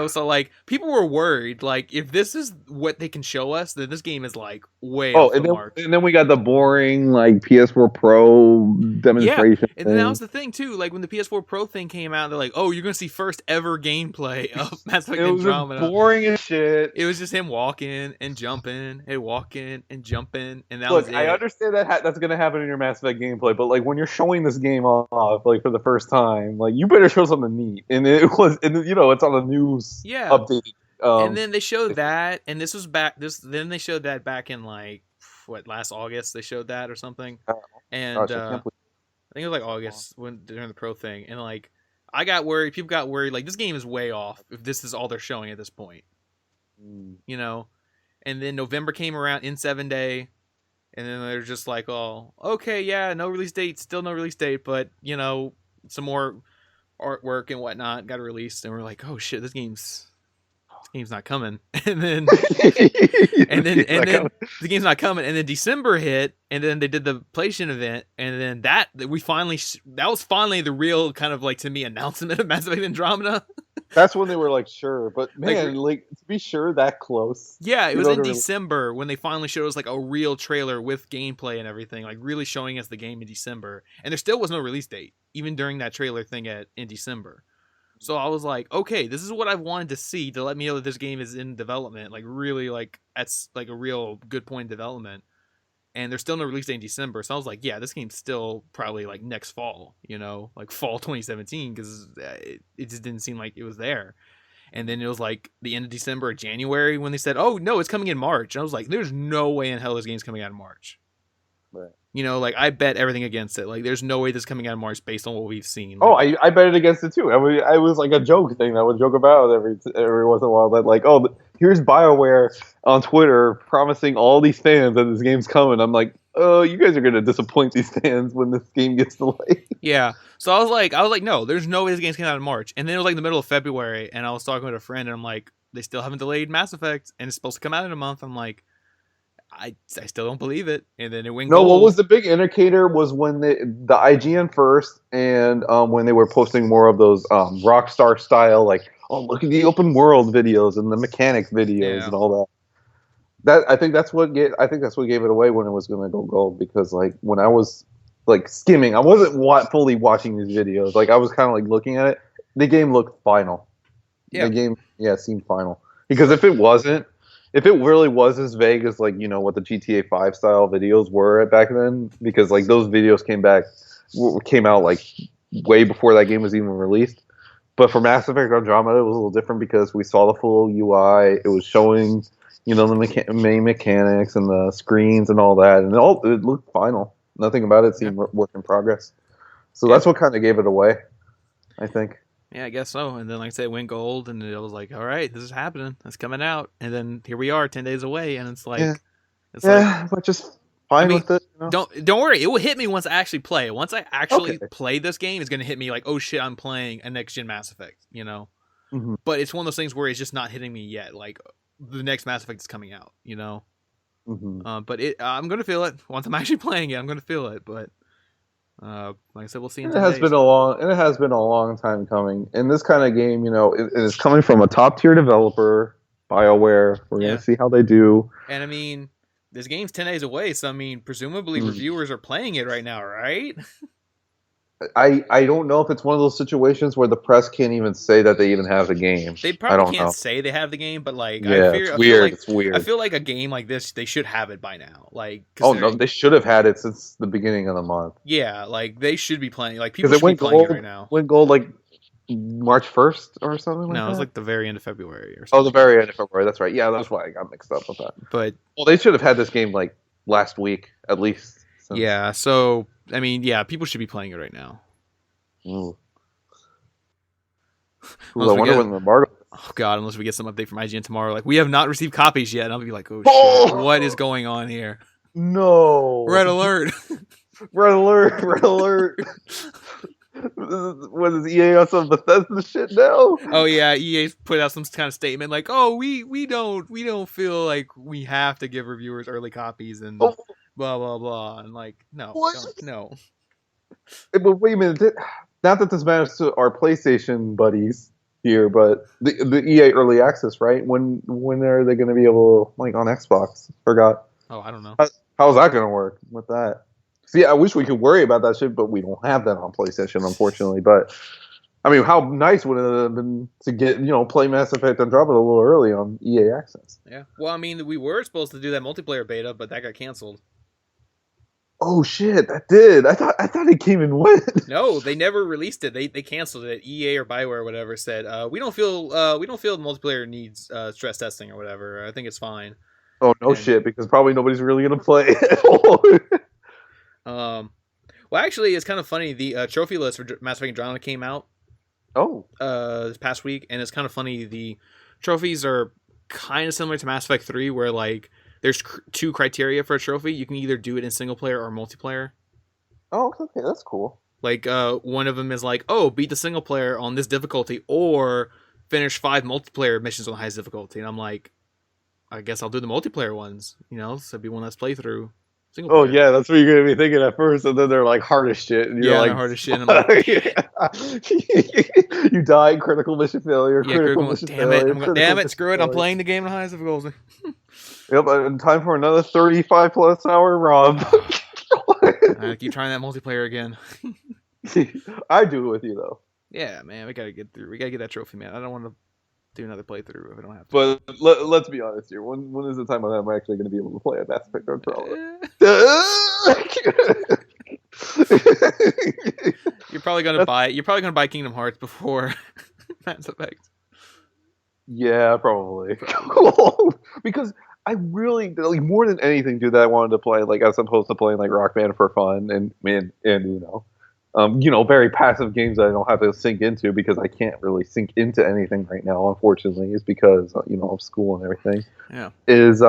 So like people were worried, like if this is what they can show us, then this game is like way off the mark. And then we got the boring like PS4 Pro demonstration. Yeah, and then that was the thing too. Like when the PS4 Pro thing came out, they're like, "Oh, you're gonna see first ever gameplay of Mass Effect Andromeda." It was boring as shit. It was just him walking and jumping, and jumping, and that was it. I understand that that's gonna happen in your Mass Effect gameplay, but like when you're showing this game off, like for the first time, like you better show something neat. And it's on the new. Updated. And then they showed that, and this was back. Then they showed that back in like last August. They showed that or something, and I think it was like August during the Pro thing. And like I got worried. People got worried. Like this game is way off if this is all they're showing at this point. And then November came around in 7 day, and then they're just like, oh, okay, yeah, no release date, still no release date, but some more artwork and whatnot got released, and we're like, oh shit, this game's not coming. And then and then the game's not coming, and then December hit, and then they did the PlayStation event, and then that was finally the real kind of like, to me, announcement of Mass Effect Andromeda. That's when they were like, sure, but man, Like, to be sure that close. yeah, it was in December when they finally showed us like a real trailer with gameplay and everything, like really showing us the game in December. And there still was no release date, even during that trailer thing in December. So I was like, okay, this is what I've wanted to see, to let me know that this game is in development, like really, like that's like a real good point in development. And there's still no release date in December, so I was like, yeah, this game's still probably like next fall, like fall 2017, because it just didn't seem like it was there. And then it was like the end of December or January when they said, oh no, it's coming in March. And I was like, there's no way in hell this game's coming out in March. Right. Like I bet everything against it. Like there's no way this is coming out in March based on what we've seen. Oh, I bet it against it too. I was like a joke thing that I would joke about every once in a while. That like, oh, here's BioWare on Twitter promising all these fans that this game's coming. I'm like, oh, you guys are gonna disappoint these fans when this game gets delayed. Yeah. So I was like, no, there's no way this game's coming out in March. And then it was like the middle of February, and I was talking with a friend, and I'm like, they still haven't delayed Mass Effect, and it's supposed to come out in a month. I'm like, I still don't believe it. And then it went gold. What was the big indicator was when the IGN first, and when they were posting more of those Rockstar style, like, oh, look at the open world videos and the mechanics videos and all that. I think that's what gave it away when it was going to go gold, because like when I was like skimming, I wasn't fully watching these videos. Like I was kind of like looking at it. The game looked final. Yeah. The game, seemed final. Because if it really was as vague as like what the GTA 5 style videos were back then, because like those videos came out like way before that game was even released. But for Mass Effect Andromeda, it was a little different because we saw the full UI. It was showing the main mechanics and the screens and all that, and it looked final. Nothing about it seemed work in progress. So that's what kind of gave it away, I think. Yeah, I guess so. And then, like I said, it went gold, and it was like, all right, this is happening. It's coming out. And then here we are, 10 days away, and it's like... but just fine with it. Don't worry. It will hit me once I actually play it. Once I actually play this game, it's going to hit me like, oh shit, I'm playing a next-gen Mass Effect, Mm-hmm. But it's one of those things where it's just not hitting me yet. Like, the next Mass Effect is coming out, Mm-hmm. But I'm going to feel it. Once I'm actually playing it, I'm going to feel it, but... like I said, we'll see. It has been a long time coming. And this kind of game, it is coming from a top tier developer, BioWare. We're gonna see how they do. And I mean, this game's 10 days away, so I mean, presumably reviewers are playing it right now, right? I don't know if it's one of those situations where the press can't even say that they even have the game. They probably can't say they have the game, but like, it's weird. It's weird. I feel like a game like this, they should have it by now. Like, no, they should have had it since the beginning of the month. Yeah, like they should be playing. Like people should be playing it right now. Went gold like March 1st or something. No, it was like the very end of February or Oh, something. the very end of February. That's right. Yeah, that's why I got mixed up with that. But they should have had this game like last week at least. Yeah. So I mean, yeah, people should be playing it right now. Ooh, I wonder when the embargo. Oh god, unless we get some update from IGN tomorrow. Like, we have not received copies yet. And I'll be like, oh shit, what is going on here? No. Red alert. Red alert. Red alert. What is EA on some Bethesda shit now? Oh yeah, EA put out some kind of statement like, oh, we don't feel like we have to give reviewers early copies and blah blah blah, and like, no. But wait a minute. Not that this matters to our PlayStation buddies here, but the EA early access, right? When are they going to be able to, like, on Xbox? Forgot. Oh, I don't know. How's that going to work with that? See, I wish we could worry about that shit, but we don't have that on PlayStation, unfortunately. But I mean, how nice would it have been to get play Mass Effect and drop it a little early on EA access? Yeah. Well, I mean, we were supposed to do that multiplayer beta, but that got canceled. Oh shit, that did. I thought it came and went. No, they never released it. They canceled it. EA or BioWare or whatever said, we don't feel multiplayer needs stress testing or whatever. I think it's fine. Oh no, shit, because probably nobody's really gonna play it. Well, actually, it's kind of funny. The trophy list for Mass Effect Andromeda came out. Oh. This past week, and it's kind of funny. The trophies are kind of similar to Mass Effect 3, where like there's two criteria for a trophy. You can either do it in single player or multiplayer. Oh, okay, that's cool. Like one of them is like, oh, beat the single player on this difficulty, or finish 5 multiplayer missions on the highest difficulty. And I'm like, I guess I'll do the multiplayer ones. So it'd be one less playthrough single Oh player. yeah, that's what you're gonna be thinking at first, and then they're like hard as shit, and you're Yeah, they're like, hard as shit. And I'm like, you die, critical mission failure, yeah, critical critical. mission Damn it! failure, I'm going. critical Damn it! mission Screw it! I'm failure. playing the game on the highest difficulty. Yep, and time for another 35 plus hour run. I keep trying that multiplayer again. I do it with you though. Yeah, man, we gotta get through. We gotta get that trophy, man. I don't want to do another playthrough if I don't have to. But let's be honest here. When is the time when I'm actually going to be able to play a Mass Effect Andromeda? You're probably gonna buy. You're probably gonna buy Kingdom Hearts before Mass Effect. Yeah, probably. Because I really like more than anything, dude, that I wanted to play like as opposed to playing like Rock Band for fun and very passive games that I don't have to sink into because I can't really sink into anything right now, unfortunately, is because of school and everything. Yeah. Is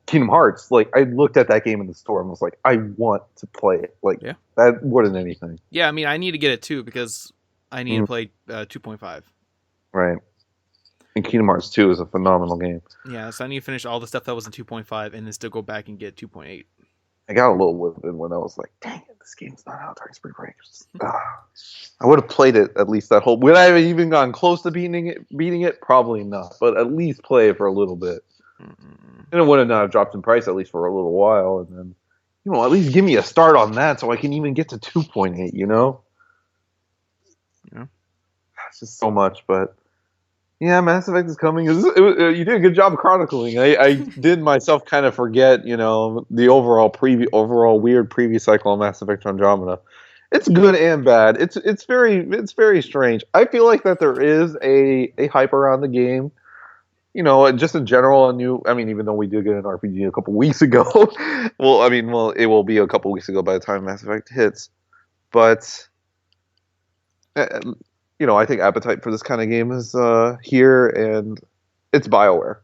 Kingdom Hearts. Like I looked at that game in the store and was like, I want to play it. Like that more than anything. Yeah, I mean, I need to get it too because I need to play 2.5. Right. And Kingdom Hearts 2 is a phenomenal game. Yeah, so I need to finish all the stuff that was in 2.5 and then still go back and get 2.8. I got a little livid when I was like, dang it, this game's not out during spring break. I would have played it at least that whole. Would I have even gotten close to beating it? Probably not. But at least play it for a little bit. And it would have not dropped in price at least for a little while. And then, at least give me a start on that so I can even get to 2.8, Yeah. It's just so much, but yeah, Mass Effect is coming. You did a good job chronicling. I did myself kind of forget, the overall weird preview cycle on Mass Effect Andromeda. It's good and bad. It's very strange. I feel like that there is a hype around the game. Just in general, even though we did get an RPG a couple weeks ago. It will be a couple weeks ago by the time Mass Effect hits. But I think appetite for this kind of game is here, and it's BioWare.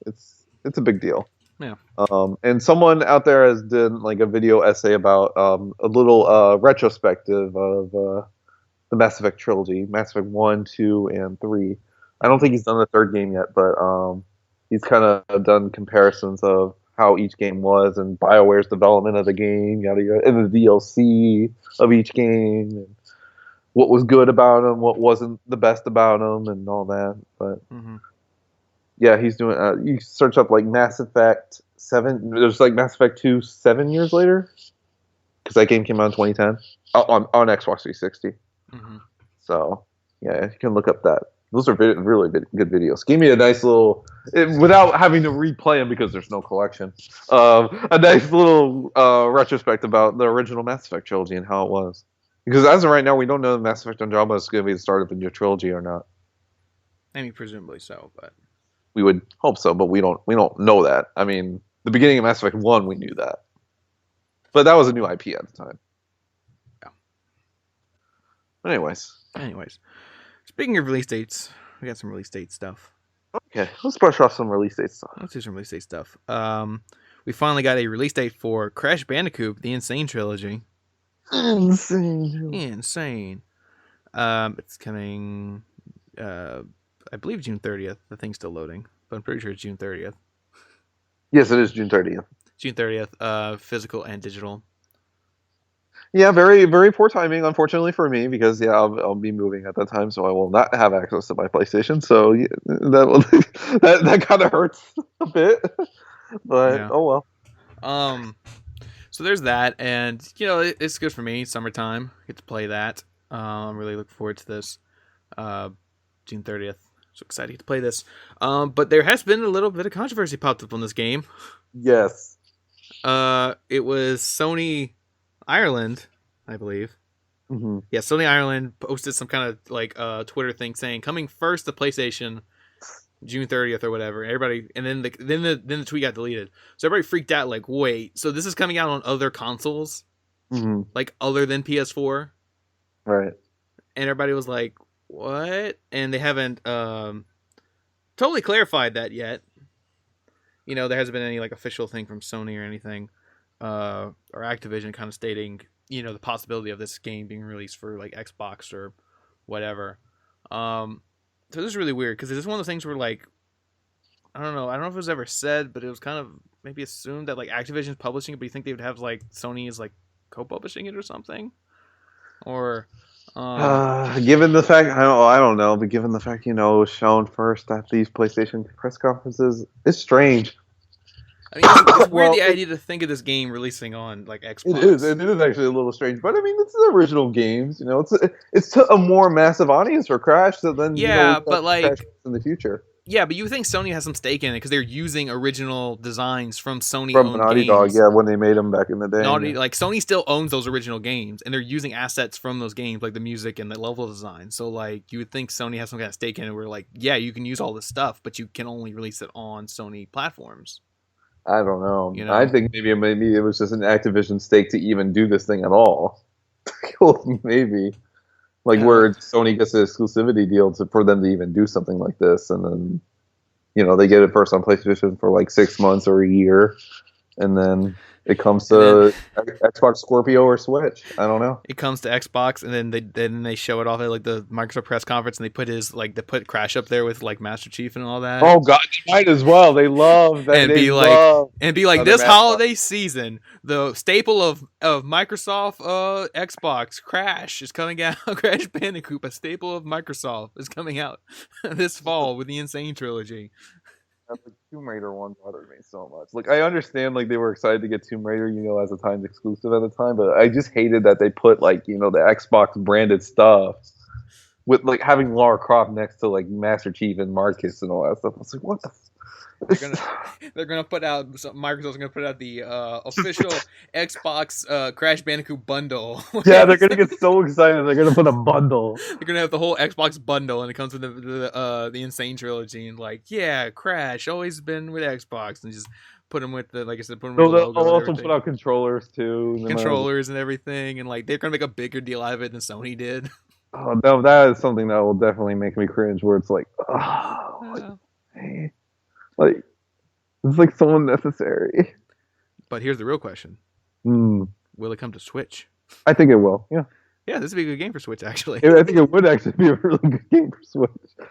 It's a big deal. Yeah. And someone out there has done like a video essay about a little retrospective of the Mass Effect trilogy, Mass Effect 1, 2, and 3. I don't think he's done the third game yet, but he's kind of done comparisons of how each game was and BioWare's development of the game, yada yada, and the DLC of each game. And what was good about him, what wasn't the best about him, and all that. But yeah, he's doing. You search up like Mass Effect 7. There's like Mass Effect 2 7 years later, because that game came out in 2010 on Xbox 360. So yeah, you can look up that. Those are really good videos. Give me a nice little, without having to replay them because there's no collection. A nice little retrospect about the original Mass Effect trilogy and how it was. Because as of right now, we don't know if Mass Effect Andromeda is going to be the start of a new trilogy or not. I mean, presumably so, but we would hope so. But we don't know that. I mean, the beginning of Mass Effect 1, we knew that, but that was a new IP at the time. Yeah. But anyways, speaking of release dates, we got some release date stuff. Okay, let's brush off some release date stuff. Let's do some release date stuff. We finally got a release date for Crash Bandicoot: The Insane Trilogy. Insane. It's coming, I believe June 30th. The thing's still loading, but I'm pretty sure it's June 30th. Yes, it is June 30th. June 30th, physical and digital. Yeah, very, very poor timing, unfortunately for me, because I'll be moving at that time, so I will not have access to my PlayStation. So yeah, that kind of hurts a bit, but oh well. So there's that, and it's good for me. Summertime, get to play that. I'm really looking forward to this. June 30th. So excited to play this. But there has been a little bit of controversy popped up on this game. Yes. It was Sony Ireland, I believe. Mm-hmm. Yeah, Sony Ireland posted some kind of like Twitter thing saying coming first to PlayStation June 30th or whatever. Everybody, and then the tweet got deleted. So everybody freaked out. Like, wait, so this is coming out on other consoles, like other than PS4, right? And everybody was like, what? And they haven't totally clarified that yet. There hasn't been any like official thing from Sony or anything, or Activision kind of stating, the possibility of this game being released for like Xbox or whatever. So this is really weird because it's one of those things where like I don't know if it was ever said, but it was kind of maybe assumed that like Activision's publishing it, but you think they would have like Sony is like co-publishing it or something, or Given the fact, I don't know, but given the fact, it was shown first at these PlayStation press conferences, it's strange. I mean, it's weird Well, the idea to think of this game releasing on like it Xbox. is actually a little strange, but I mean, it's the original games, it's to a more massive audience for Crash, so then, we Yeah, got but Crash like in the future. yeah, but you think Sony has some stake in it because they're using original designs from From Sony-owned Naughty Dog, games. yeah, when they made them back in the day. Naughty Yeah. like Sony still owns those original games, and they're using assets from those games, like the music and the level design. So like you would think Sony has some kind of stake in it. Where like yeah, you can use all this stuff, but you can only release it on Sony platforms. I don't know. You I know? think maybe it was just an Activision stake to even do this thing at all. Well, maybe. Like Yeah. where Sony gets an exclusivity deal for them to even do something like this, and then they get it first on PlayStation for like 6 months or a year, and then it comes And then to Xbox Scorpio or Switch. I don't know. it comes to Xbox, and then they show it off at like the Microsoft press conference, and they put Crash up there with like Master Chief and all that. Oh God, they might as well. They love that. and They be like love other this mascots. holiday season the staple of Microsoft Xbox Crash is coming out. Crash Bandicoot, a staple of Microsoft, is coming out this fall with the Insane Trilogy. The Tomb Raider one bothered me so much. Like I understand, like they were excited to get Tomb Raider, as a timed exclusive at the time, but I just hated that they put like the Xbox branded stuff with like having Lara Croft next to like Master Chief and Marcus and all that stuff. I was like, what the? They're gonna put out Microsoft's gonna put out the official Xbox Crash Bandicoot bundle. Yeah, they're gonna get so excited. They're gonna put a bundle. They're gonna have the whole Xbox bundle, and it comes with the Insane Trilogy, and like, yeah, Crash always been with Xbox, and just put them with the like I said, put them with the They'll logo and also everything. put out controllers too. Controllers and everything, and like they're gonna make a bigger deal out of it than Sony did. Oh no, that is something that will definitely make me cringe. Where it's like, oh, like it's like so unnecessary. But here's the real question: Hmm. will it come to Switch? I think it will. Yeah. Yeah, this would be a good game for Switch, actually. I think it would actually be a really good game for Switch.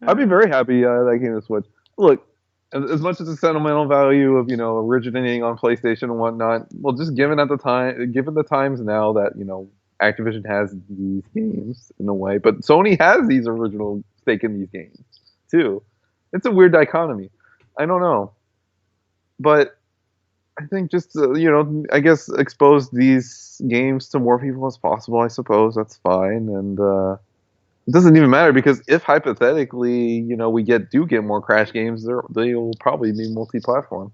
I'd be very happy that game to Switch. Look, as much as the sentimental value of originating on PlayStation and whatnot, well, just given the times now that Activision has these games in a way, but Sony has these original stake in these games too. It's a weird dichotomy. I don't know, but I think just I guess expose these games to more people as possible. I suppose that's fine, and it doesn't even matter because if hypothetically we do get more Crash games, they will probably be multi-platform.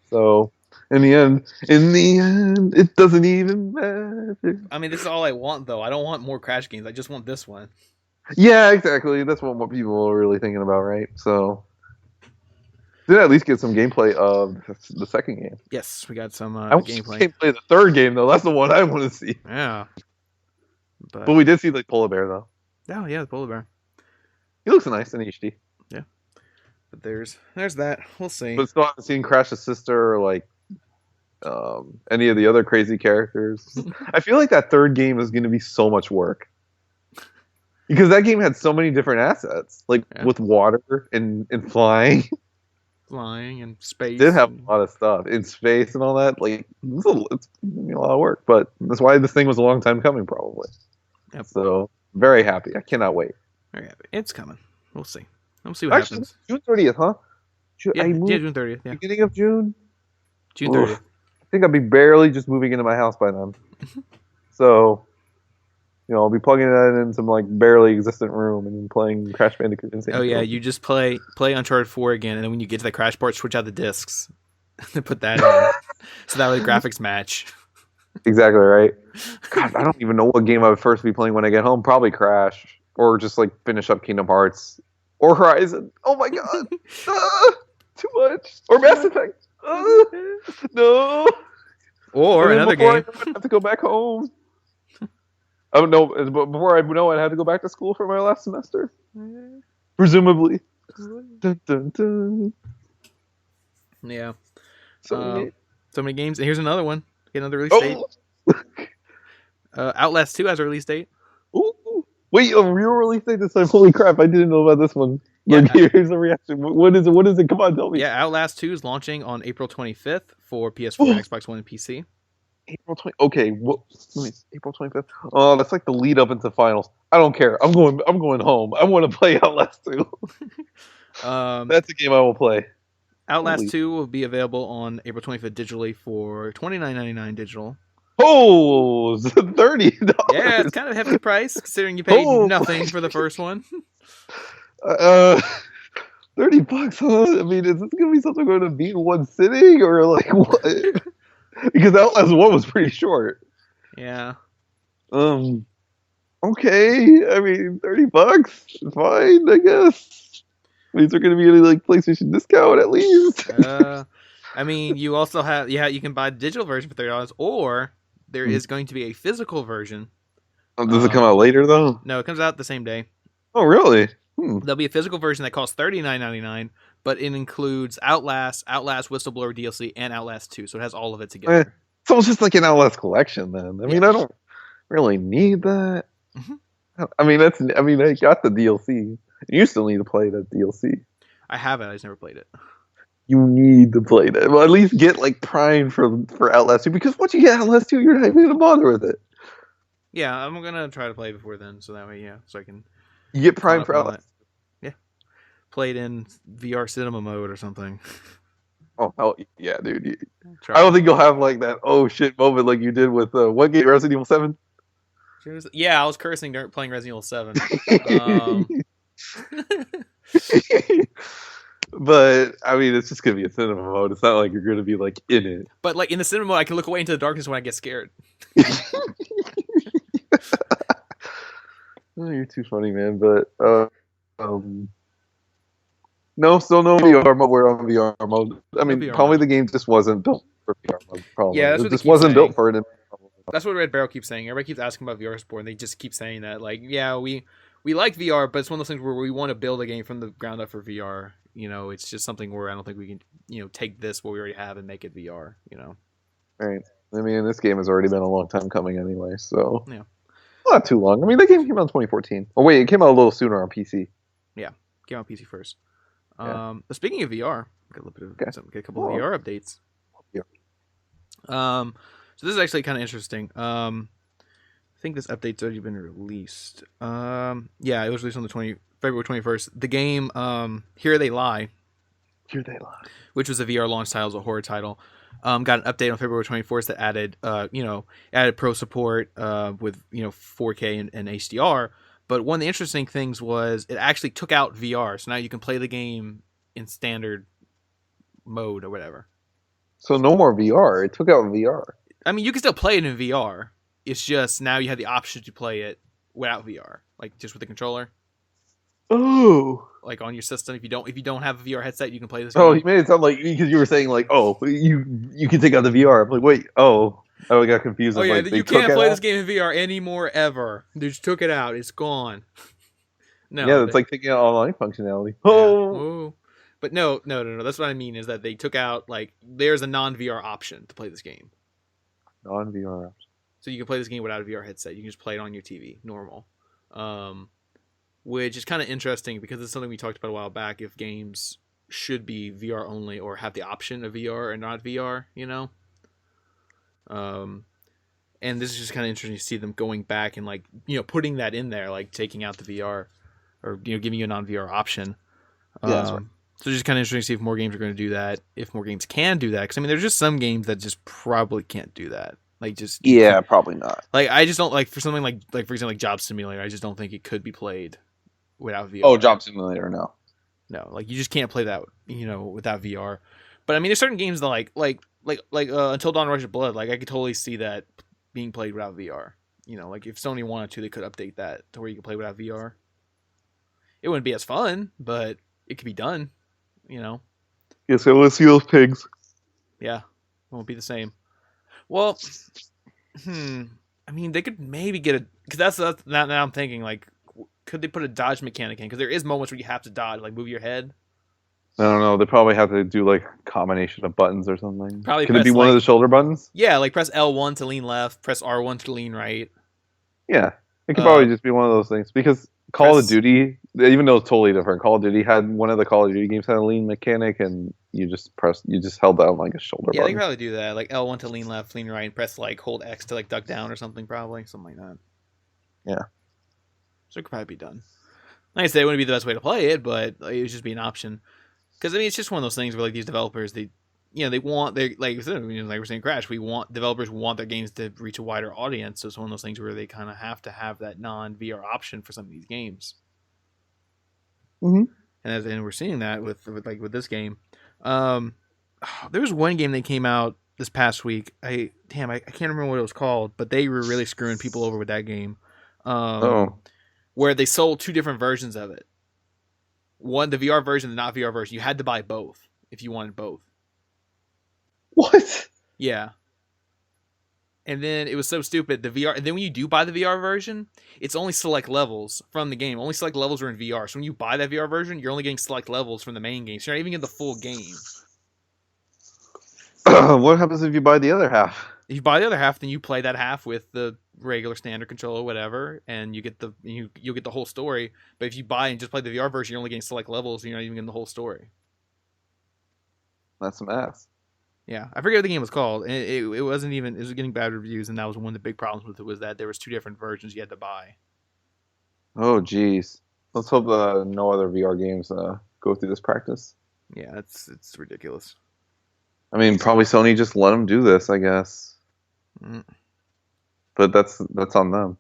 So in the end, it doesn't even matter. I mean, this is all I want, though. I don't want more Crash games. I just want this one. Yeah, exactly. That's what people are really thinking about, right? So. Did at least get some gameplay of the second game. Yes, we got some I want gameplay. Gameplay of the third game though. That's the one I want to see. Yeah, but we did see like Polar Bear though. Oh yeah, the Polar Bear. He looks nice in HD. Yeah, but there's that. We'll see. But still haven't seen Crash's sister or like any of the other crazy characters. I feel like that third game is going to be so much work because that game had so many different assets, like with water and flying. Flying and space. Did have a lot of stuff in space and all that. Like it's a lot of work, but that's why this thing was a long time coming, probably. Yep. So very happy. I cannot wait. Very happy. It's coming. We'll see. We'll see what happens. June 30th, huh? June 30th. Yeah. Beginning of June. June 30th. I think I'll be barely just moving into my house by then. So. I'll be plugging that in some like barely existent room and then playing Crash Bandicoot. Oh yeah, you just play Uncharted 4 again, and then when you get to the Crash part, switch out the discs and put that in, so that way the graphics match. Exactly right. God, I don't even know what game I would first be playing when I get home. Probably Crash, or just like finish up Kingdom Hearts or Horizon. Oh my God, too much. Or Mass Effect. No. Or another game. I have to go back home. Oh no! Before I know, I'd have to go back to school for my last semester, presumably. Dun, dun, dun. Yeah. So many games. And here's another one. Get another release date. Outlast 2 has a release date. Ooh. Wait, a real release date this time? Holy crap! I didn't know about this one. Yeah, Look, here's the reason. What is it? What is it? Come on, tell me. yeah. Outlast 2 is launching on April 25th for PS4, Xbox One, and PC. April 20. Okay, what? April 25th. Oh, that's like the lead up into finals. I don't care. I'm going. I'm going home. I want to play Outlast 2. That's a game I will play. Outlast Holy. 2 will be available on April 25th digitally for $29.99 digital. Oh, $30. Yeah, it's kind of a hefty price considering you paid nothing for the first one. Uh, $30, huh? I mean, is this gonna be something going to beat in one sitting or like what? Because Outlast 1 was pretty short. Yeah. Okay. I mean, $30 is fine, I guess. These are going to be any like PlayStation discount at least. I mean, you also have you can buy the digital version for $30, or there is going to be a physical version. Does it come out later though? No, it comes out the same day. Oh, really? There'll be a physical version that costs $39.99, but it includes Outlast, Outlast Whistleblower DLC, and Outlast 2, so it has all of it together. So it's just like an Outlast collection then. I mean, I don't really need that. Mm-hmm. I mean, I got the DLC. You still need to play that DLC. I have it. I just never played it. You need to play that. Well, at least get like Prime for Outlast 2, because once you get Outlast 2, you're not even gonna bother with it. Yeah, I'm gonna try to play before then, so that way, so I can. You get Prime for Outlast. Yeah, play it in VR cinema mode or something. Oh hell yeah, dude! I don't think you'll have like that oh shit moment like you did with what game, Resident Evil 7. Yeah, I was cursing during playing Resident Evil 7. But I mean, it's just gonna be a cinema mode. It's not like you're gonna be like in it. But like in the cinema mode, I can look away into the darkness when I get scared. Oh, you're too funny, man. But no, still no VR mode. We're on VR mode. I mean, VR probably mode. the game just wasn't built for VR mode. Probably. Yeah, that's it what just they keep wasn't saying. built for it. That's what Red Barrel keeps saying. Everybody keeps asking about VR support, and they just keep saying that. Like, yeah, we like VR, but it's one of those things where we want to build a game from the ground up for VR. It's just something where I don't think we can, take this what we already have and make it VR. Right. I mean, this game has already been a long time coming anyway, so yeah, not too long. I mean, that game came out in 2014. Oh wait, it came out a little sooner on PC. Yeah, came out on PC first. Yeah. Speaking of VR, got a couple of VR updates. Yeah. So this is actually kind of interesting. I think this update's already been released. Yeah, it was released on the February 21st. The game, Here They Lie. Here They Lie. Which was a VR launch title, it was a horror title. Got an update on February 24th that added, added pro support with 4K and HDR. But one of the interesting things was it actually took out VR, so now you can play the game in standard mode or whatever. So no more VR. It took out VR. I mean, you can still play it in VR. It's just now you have the option to play it without VR, like just with the controller. Oh. Like on your system, if you don't have a VR headset, you can play this game. Oh, you made it sound like because you were saying like, oh, you can take out the VR. I'm like, wait, I got confused. Oh yeah, like, you can't play this game in VR anymore ever. They just took it out. It's gone. No. Yeah, it's like taking out online functionality. Oh. Yeah. But no. That's what I mean is that they took out like there's a non-VR option to play this game. Non-VR option. So you can play this game without a VR headset. You can just play it on your TV, normal. Which is kind of interesting because it's something we talked about a while back. If games should be VR only or have the option of VR or not VR, and this is just kind of interesting to see them going back and like putting that in there, like taking out the VR or giving you a non-VR option. Yeah, that's right. So just kind of interesting to see if more games are going to do that. If more games can do that, because I mean, there's just some games that just probably can't do that. Like just probably not. Like I just don't like for something like for example like Job Simulator. I just don't think it could be played without VR. Oh, Job Simulator, no. No, like you just can't play that, without VR. But I mean, there's certain games that like Until Dawn Rush of Blood. Like I could totally see that being played without VR. Like if Sony wanted to, they could update that to where you can play without VR. It wouldn't be as fun, but it could be done. Yeah, so let's see those pigs. Yeah, it won't be the same. Well, I mean, they could maybe get because that's now I'm thinking like, could they put a dodge mechanic in? Because there is moments where you have to dodge, like move your head. I don't know. They probably have to do like a combination of buttons or something. Probably could it be one of the shoulder buttons? Yeah, like press L1 to lean left, press R1 to lean right. Yeah, it could probably Uh, just be one of those things because Call of press. Duty, even though it's totally different, Call of Duty had one of the Call of Duty games had a lean mechanic, and you just held down like a shoulder Yeah, they button. could probably do that. Like L1 to lean left, lean right, and press like hold X to like duck down or something. Probably something like that. Yeah. So it could probably be done. Like I said, it wouldn't be the best way to play it, but like, it would just be an option. Because I mean, it's just one of those things where like these developers, they want their like like we're saying, Crash. Developers want their games to reach a wider audience. So it's one of those things where they kind of have to have that non VR option for some of these games. Hmm. And we're seeing that with this game. Um, there was one game that came out this past week. I can't remember what it was called, but they were really screwing people over with that game. Um, Oh, where they sold two different versions of it. One, the VR version, the not VR version. You had to buy both if you wanted both. what? Yeah. And then it was so stupid. The VR, and then when you do buy the VR version, it's only select levels from the game. Only select levels are in VR. So when you buy that VR version, you're only getting select levels from the main game. So you're not even getting the full game. What happens if you buy the other half? If you buy the other half, then you play that half with the regular standard controller, whatever, and you'll get the whole story. But if you buy and just play the VR version, you're only getting select levels, and you're not even getting the whole story. That's some ass. Yeah, I forget what the game was called. And it wasn't even, it was getting bad reviews, and that was one of the big problems with it, was that there was two different versions you had to buy. Oh, geez. Let's hope no other VR games go through this practice. Yeah, it's ridiculous. I mean, probably Sony just let them do this, I guess. Mm. But that's on them.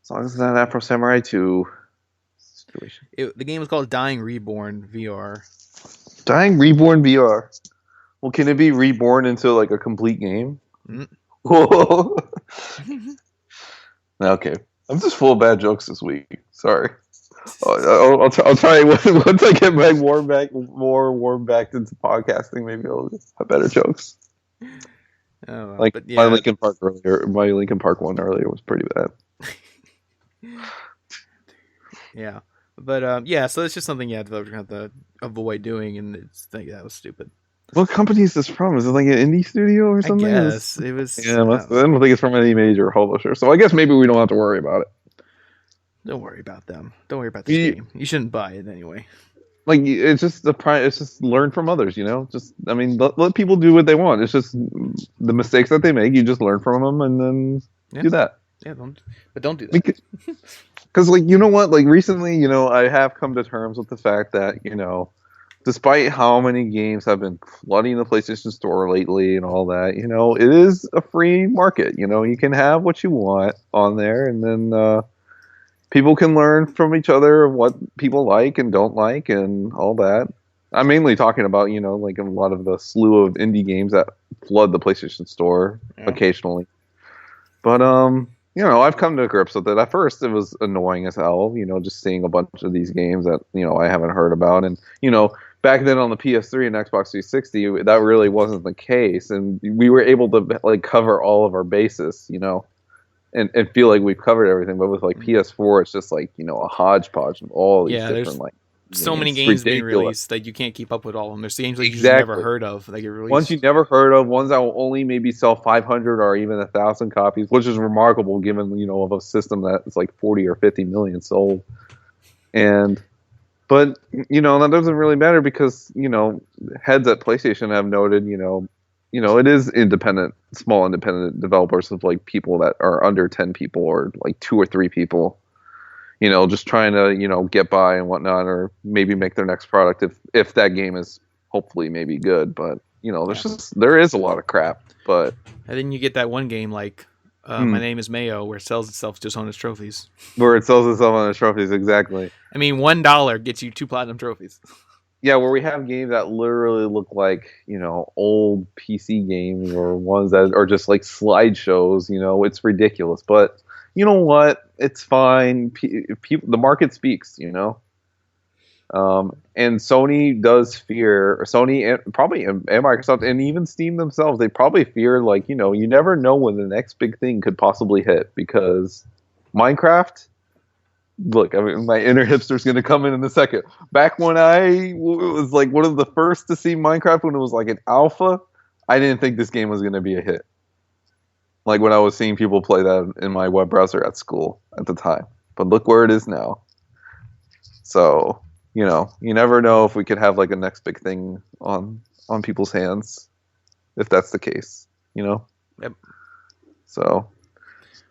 As long as it's not Afro Samurai 2 situation. The game was called Dying Reborn VR. Dying Reborn VR. Well, can it be reborn into like a complete game? Mm. Whoa. Okay. I'm just full of bad jokes this week. Sorry. I'll try once I get my more warm back into podcasting. Maybe I'll have better jokes. Oh, Like but yeah, my Lincoln Park one earlier was pretty bad. yeah, but yeah. So it's just something developers have to avoid doing, and it's like that was stupid. What company is this from? Is it like an indie studio or I something? guess it was. Yeah, I don't think it's from any major publisher. So I guess maybe we don't have to worry about it. Don't worry about them. Don't worry about this game. You shouldn't buy it anyway. Like it's just it's just learn from others, you know. Just I mean, let people do what they want. It's just the mistakes that they make. You just learn from them and then do that. Yeah, don't do that. Because like you know what, like recently, I have come to terms with the fact that despite how many games have been flooding the PlayStation Store lately and all that, it is a free market. You can have what you want on there, and then people can learn from each other what people like and don't like and all that. I'm mainly talking about, like a lot of the slew of indie games that flood the PlayStation Store occasionally. But I've come to grips with it. At first, it was annoying as hell, just seeing a bunch of these games that I haven't heard about, and back then on the PS3 and Xbox 360, that really wasn't the case, and we were able to like cover all of our bases, and feel like we've covered everything. But with like PS4, it's just like a hodgepodge of all these different like. So many games being released that you can't keep up with all of them. There's games like you just never heard of that get released. Ones you never heard of, ones that will only maybe sell 500 or even 1,000 copies, which is remarkable given of a system that is like 40 or 50 million sold. But that doesn't really matter because heads at PlayStation have noted it is small independent developers of like people that are under 10 people or like 2 or 3 people. Just trying to, get by and whatnot, or maybe make their next product if that game is hopefully maybe good. But, there is a lot of crap. But and then you get that one game like My Name is Mayo, where it sells itself just on its trophies. Where it sells itself on its trophies, exactly. I mean, $1 gets you 2 platinum trophies. Yeah, where we have games that literally look like, old PC games or ones that are just like slideshows, it's ridiculous. But you know what? It's fine. The market speaks, and Sony does fear, Sony and probably and Microsoft and even Steam themselves, they probably fear like, you never know when the next big thing could possibly hit because Minecraft, look, I mean, my inner hipster's going to come in a second. Back when I was like one of the first to see Minecraft when it was like an alpha, I didn't think this game was going to be a hit. Like when I was seeing people play that in my web browser at school at the time. But look where it is now. So, you never know if we could have like a next big thing on people's hands if that's the case, Yep. So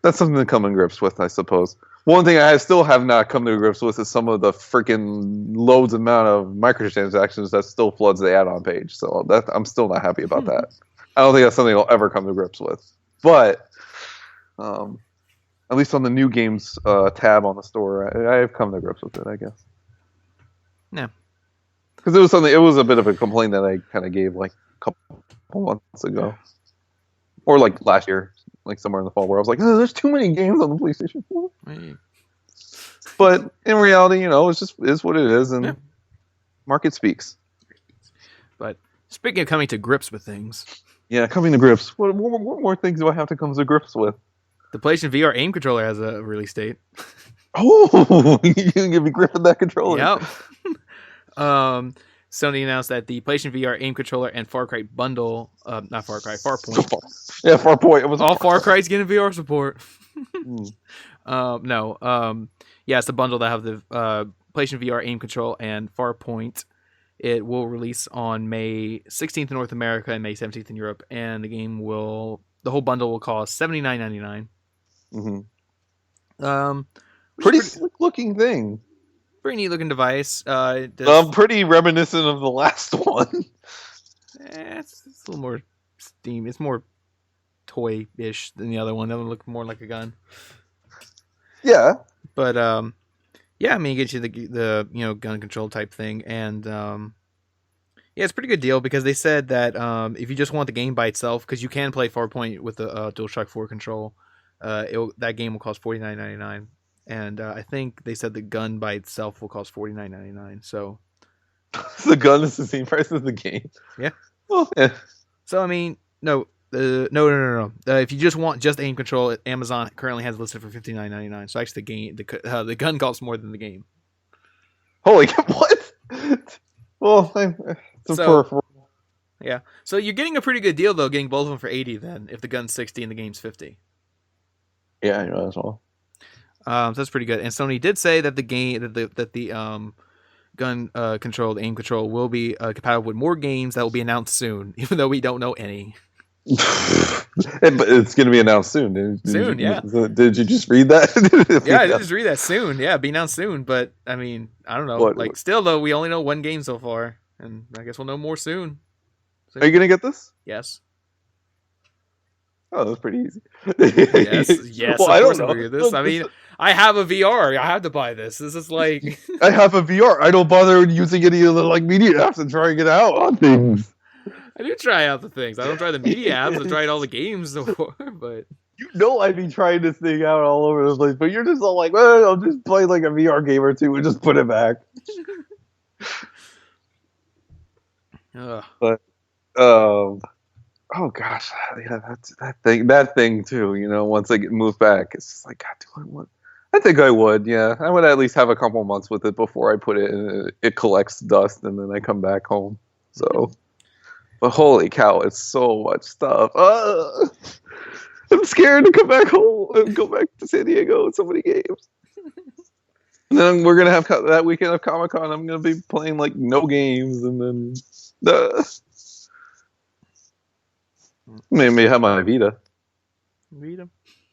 that's something to come in grips with, I suppose. One thing I still have not come to grips with is some of the freaking loads amount of microtransactions that still floods the add-on page. So I'm still not happy about that. I don't think that's something I'll ever come to grips with. But at least on the new games tab on the store, I've come to grips with it, I guess. Yeah. Because it was a bit of a complaint that I kind of gave like a couple months ago. Or like last year, like somewhere in the fall, where I was like, oh, there's too many games on the PlayStation 4. But in reality, it's just is what it is, and market speaks. But speaking of coming to grips with things. Yeah, coming to grips. What more things do I have to come to grips with? The PlayStation VR aim controller has a release date. Oh, you can give me grip with that controller. Yep. Sony announced that the PlayStation VR aim controller and Far Cry bundle, not Far Cry, Farpoint. Yeah, Farpoint. It was all Far Cry's getting VR support. No. Yeah, it's the bundle that have the PlayStation VR aim control and Farpoint. It will release on May 16th in North America and May 17th in Europe, and the whole bundle will cost $79.99. Pretty slick looking thing. Pretty neat looking device. Pretty reminiscent of the last one. It's a little more steam. It's more toy-ish than the other one. That one looked more like a gun. Yeah. But yeah, I mean, it gets you the gun control type thing, and yeah, it's a pretty good deal because they said that if you just want the game by itself, because you can play Farpoint with the DualShock 4 control, that game will cost $49.99. And I think they said the gun by itself will cost $49.99. So the gun is the same price as the game. Yeah. Oh, yeah. So I mean, no. If you just want just aim control, Amazon currently has it listed for $59.99. So actually, the gun costs more than the game. Holy what? Well, yeah. So you're getting a pretty good deal though, getting both of them for $80. Then if the gun's $60 and the game's $50. Yeah, I know as well. So that's pretty good. And Sony did say that the gun controlled aim control will be compatible with more games that will be announced soon, even though we don't know any. But it's going to be announced soon. Did you just read that? Yeah, I did just read that soon. Yeah, be announced soon. But I mean, I don't know. Still though, we only know one game so far, and I guess we'll know more soon. Are you going to get this? Yes. Oh, that's pretty easy. Yes. Well, I don't know. This. I mean, I have a VR. I have to buy this. This is like I have a VR. I don't bother using any of the media apps and trying it out on things. I do try out the things. I don't try the media apps. I tried all the games before, but I'd be trying this thing out all over the place. But you're just all like, well, I'll just play like a VR game or two and just put it back. But oh gosh, yeah, that thing too. Once I get moved back, it's just like, God, do I want? I think I would. Yeah, I would at least have a couple months with it before I put it in. It collects dust, and then I come back home. So, but holy cow, it's so much stuff. I'm scared to come back home and go back to San Diego with so many games. And then we're gonna have that weekend of Comic-Con. I'm gonna be playing like no games, and then maybe have my Vita.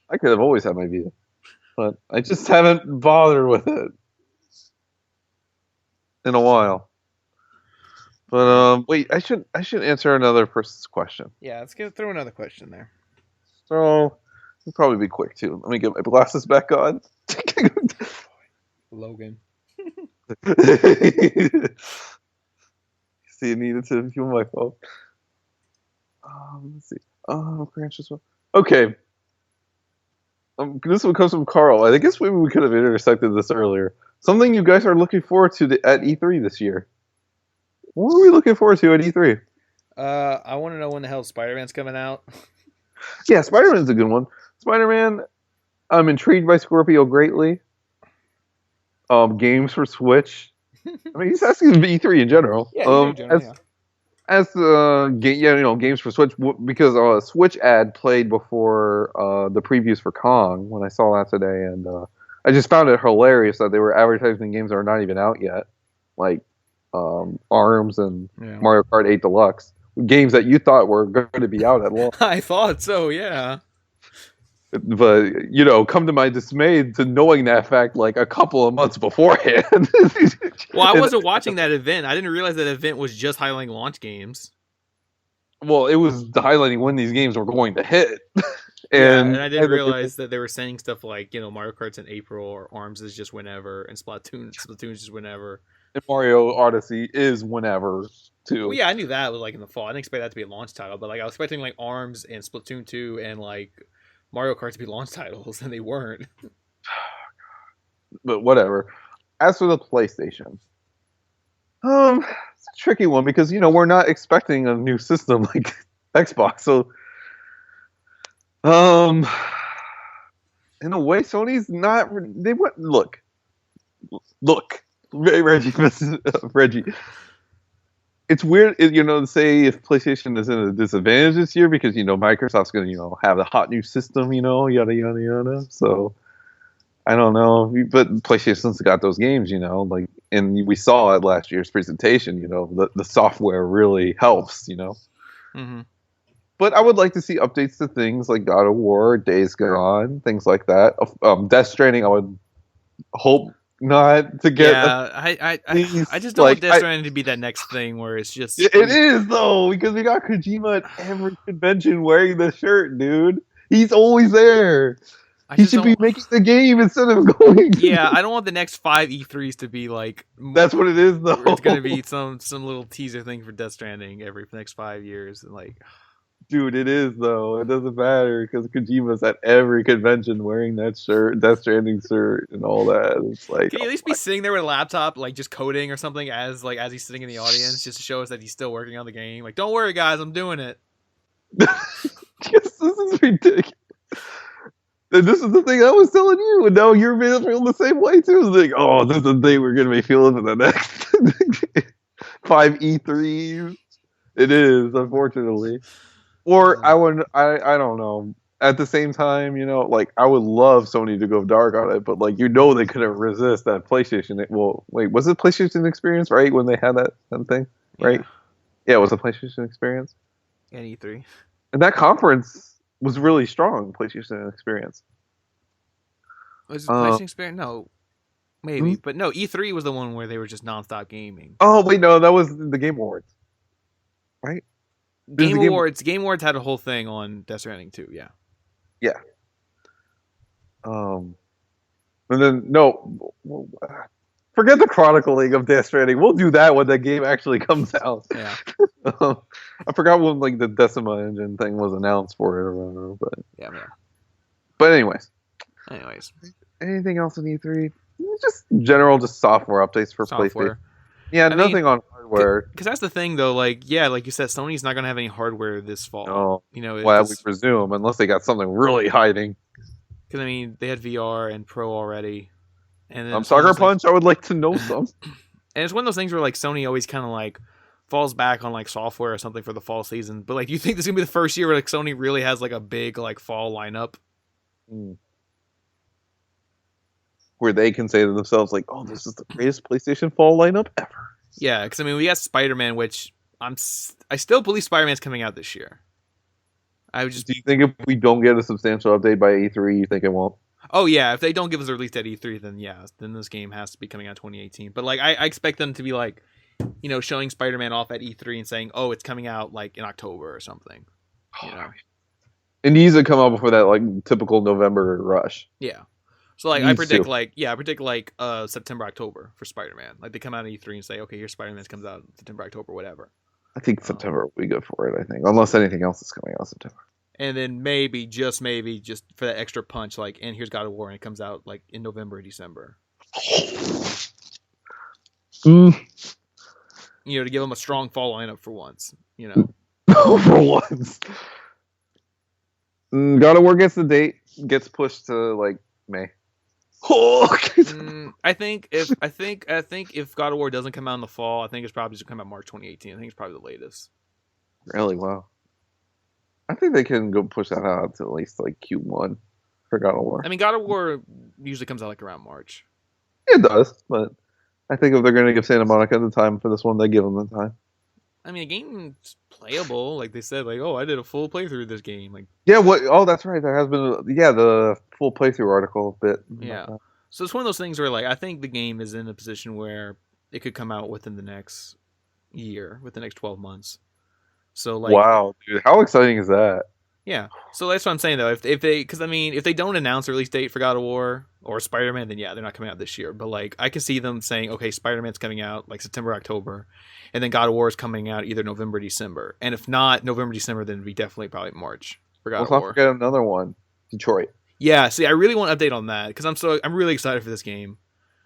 I could have always had my Vita, but I just haven't bothered with it in a while. But wait, I should answer another person's question. Yeah, let's throw another question there. So it'll probably be quick too. Let me get my glasses back on. Logan. See, I needed to fuel my phone. Let's see. Okay. This one comes from Carl. I guess maybe we could have intersected this earlier. Something you guys are looking forward to at E3 this year. What are we looking forward to at E3? I want to know when the hell Spider-Man's coming out. Yeah, Spider-Man's a good one. Spider-Man, I'm intrigued by Scorpio greatly. Games for Switch. I mean, he's asking E3 in general. Yeah, in general, yeah. as games for Switch because a Switch ad played before the previews for Kong when I saw that today, and I just found it hilarious that they were advertising games that are not even out yet, like Arms and Yeah. Mario Kart 8 Deluxe, games that you thought were going to be out at launch. I thought so, yeah. But come to my dismay to knowing that fact like a couple of months beforehand. Well, I And, wasn't watching that event. I didn't realize that event was just highlighting launch games. well, it was highlighting when these games were going to hit. Yeah, and and I didn't realize that they were saying stuff like, Mario Kart's in April, or Arms is just whenever, and Splatoon's just whenever. Mario Odyssey is whenever Well, too. yeah, I knew that was like in the fall. I didn't expect that to be a launch title, but like I was expecting like Arms and Splatoon 2 and like Mario Kart to be launch titles, and they weren't. But whatever. As for the PlayStation, it's a tricky one because we're not expecting a new system like Xbox. So, um, in a way, Sony's not. They went look, Reggie, Reggie. It's weird, to say if PlayStation is in a disadvantage this year because Microsoft's going to have the hot new system, yada yada yada. So I don't know, but PlayStation's got those games, like, and we saw at last year's presentation, the software really helps. Mm-hmm. But I would like to see updates to things like God of War, Days Gone, things like that. Death Stranding, I would hope not to get. Yeah, I just don't want Like Death Stranding to be that next thing where it's just it is though because we got Kojima at every convention wearing the shirt, dude. He's always there. I He just should be don't. making the game instead of going. Yeah, I don't want the next 5 E3s to be like. That's what it is, though. It's gonna be some little teaser thing for Death Stranding every next 5 years, and like. Dude, it is though. It doesn't matter because Kojima's at every convention wearing that shirt, Death Stranding shirt, and all that. It's like, Can you at least be sitting there with a laptop, like just coding or something, as he's sitting in the audience, just to show us that he's still working on the game? Like, don't worry, guys, I'm doing it. this is ridiculous. And this is the thing I was telling you, and now you're feeling the same way too. It's like, oh, this is the thing we're gonna be feeling for the next 5 E3s. It is, unfortunately. Or I don't know. At the same time, like I would love Sony to go dark on it, but like they couldn't resist that PlayStation. Well, wait, was it PlayStation Experience right when they had that thing, right? Yeah, it was a PlayStation Experience. And E3. And that conference was really strong. PlayStation Experience. Was it PlayStation Experience? No, maybe, but no. E3 was the one where they were just nonstop gaming. Oh wait, no, that was the Game Awards, right? Game Awards had a whole thing on Death Stranding too. Yeah. Yeah. And then no, forget the chronicling of Death Stranding. We'll do that when the game actually comes out. Yeah. I forgot when like the Decima engine thing was announced for it or whatever, but yeah, man. But anyways, anything else in E3? Just just software updates for PlayStation. Yeah, nothing on hardware. Because that's the thing, though. Like you said, Sony's not gonna have any hardware this fall. No, well, we presume, unless they got something really hiding. Because they had VR and Pro already, and then Sucker Punch. I would like to know some. And it's one of those things where like Sony always kind of like falls back on like software or something for the fall season. But like, do you think this is gonna be the first year where like Sony really has like a big like fall lineup? Where they can say to themselves like, "Oh, this is the greatest PlayStation fall lineup ever." Yeah, because we got Spider-Man, which I still believe Spider-Man's coming out this year. Do you think if we don't get a substantial update by E3, you think it won't? Oh yeah, if they don't give us a release at E3, then this game has to be coming out 2018. But like, I expect them to be like, showing Spider-Man off at E3 and saying, "Oh, it's coming out like in October or something." It needs to come out before that like typical November rush. Yeah. So like I predict September, October for Spider-Man. Like they come out at E3 and say, okay, here's Spider-Man comes out September, October, whatever. I think September will be good for it, I think. Unless anything else is coming out in September. And then maybe, just for that extra punch, like, and here's God of War and it comes out like in November or December. To give them a strong fall lineup for once, For once. God of War gets pushed to like May. I think if God of War doesn't come out in the fall, I think it's probably just gonna come out March 2018. I think it's probably the latest. Really? Wow. I think they can go push that out to at least like Q1 for God of I War. mean, God of War usually comes out like around March. It does, but I think if they're going to give Santa Monica the time for this one, they give them the time. I mean, the game's playable. Like they said, like, oh, I did a full playthrough of this game. Like, Yeah. What? Oh, that's right. There has been the full playthrough article bit about yeah. that. So it's one of those things where, like, I think the game is in a position where it could come out within the next year, within the next 12 months. So, like, Wow, dude, how exciting is that? yeah. So that's what I'm saying though. If they, because I mean, if they don't announce a release date for God of War or Spider Man, then yeah, they're not coming out this year. But like, I can see them saying, okay, Spider Man's coming out like September, October, and then God of War is coming out either November, December. And if not November, December, then it'd be definitely probably March for God Let's of not War. forget another one, Detroit. Yeah. See, I really want an update on that because I'm really excited for this game.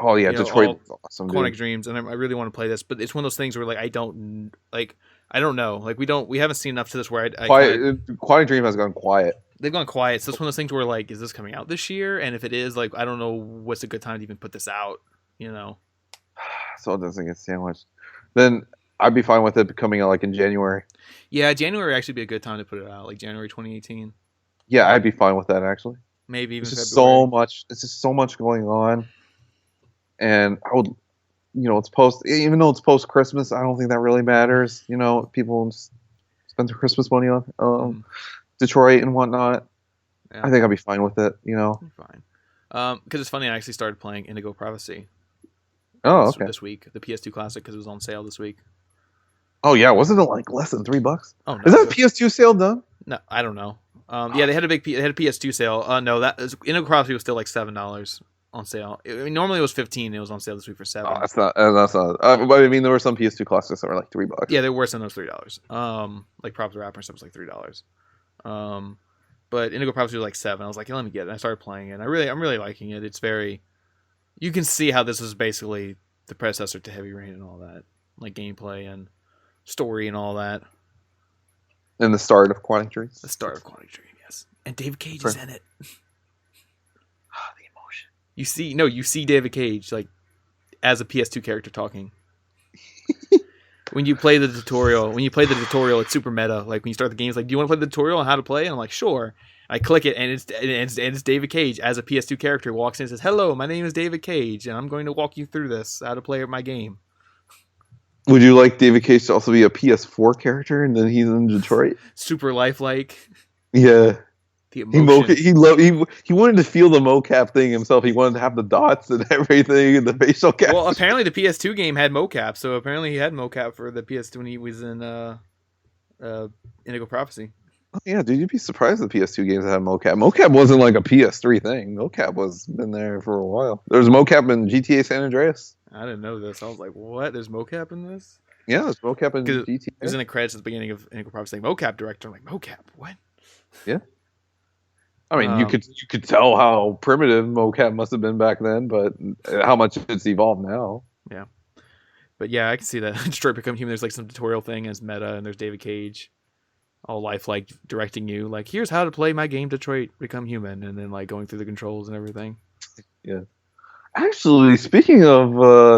Oh yeah, You know, Detroit all was awesome, Quantic dude. Dreams, and I really want to play this. But it's one of those things where like I don't know. Like we haven't seen enough to this where I kind of Quiet Dream has gone quiet. they've gone quiet. So it's one of those things where like, is this coming out this year? And if it is, like, I don't know what's a good time to even put this out. You know? So it doesn't get sandwiched. Then I'd be fine with it coming out like in January. Yeah, January actually be a good time to put it out, like January 2018, Yeah, I'd be fine with that actually. maybe even It's just February. so much. It's just so much going on, and I would, it's post. Even though it's post Christmas, I don't think that really matters. People just spend their Christmas money on Mm, Detroit and whatnot. I yeah, think I'd be fine with it. fine. Because it's funny, I actually started playing Indigo Prophecy Oh, this okay. this week, the PS2 classic, because it was on sale this week. Oh yeah, wasn't it like less than $3? Oh Is no, that PS2 sale done? no, I don't know. Yeah, they had a PS2 sale. No, Indigo Prophecy was still like $7 on sale. I mean, normally it was 15. It was on sale this week for Oh, 7. that's not. That's not. But I mean, there were some PS2 classics that were like $3. Yeah, they're worse than those $3. Like Props the Rapper and stuff was like $3. Um, but Indigo Prophecy was like 7. I was like, yeah, let me get it. And I started playing it. And I'm really liking it. It's very, you can see how this is basically the predecessor to Heavy Rain and all that, like gameplay and story and all that. In the start of Quantic Dreams. The start of Quantic Dream, yes. And David Cage Right. is in it. The emotion. You see David Cage like as a PS2 character talking. When you play the tutorial, it's super meta. Like when you start the game, it's like, do you want to play the tutorial on how to play? And I'm like, sure. I click it, and it's David Cage as a PS2 character walks in and says, "Hello, my name is David Cage, and I'm going to walk you through this how to play my game." Would you like David Cage to also be a PS4 character, and then he's in Detroit? Super lifelike. Yeah. The He emotion. he wanted to feel the mocap thing himself. He wanted to have the dots and everything and the facial capture. Well, apparently the PS2 game had mocap, so apparently he had mocap for the PS2 when he was in Indigo Prophecy. Oh, yeah, dude, you'd be surprised the PS2 games that had mocap. Mocap wasn't like a PS3 thing. Mocap was been there for a while. There was mocap in GTA San Andreas. I didn't know this. I was like, what? There's mocap in this? Yeah, there's mocap in Because it was GTA. in the credits at the beginning of Indigo Prophecy saying mocap director. I'm like, mocap? What? Yeah. I mean, you Um, could tell how primitive mocap must have been back then, but how much it's evolved now. Yeah. But yeah, I can see that. Detroit Become Human, there's like some tutorial thing as meta, and there's David Cage, all lifelike, directing you, like, here's how to play my game Detroit Become Human, and then like going through the controls and everything. Yeah. Actually, speaking of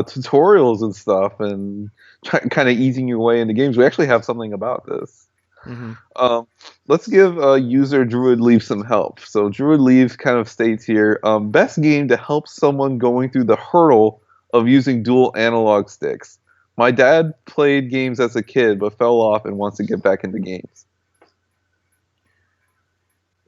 tutorials and stuff and kind of easing your way into games, we actually have something about this. Mm-hmm. Let's give user Druid Leaf some help. So Druid Leaf kind of states here, best game to help someone going through the hurdle of using dual analog sticks. My dad played games as a kid but fell off and wants to get back into games.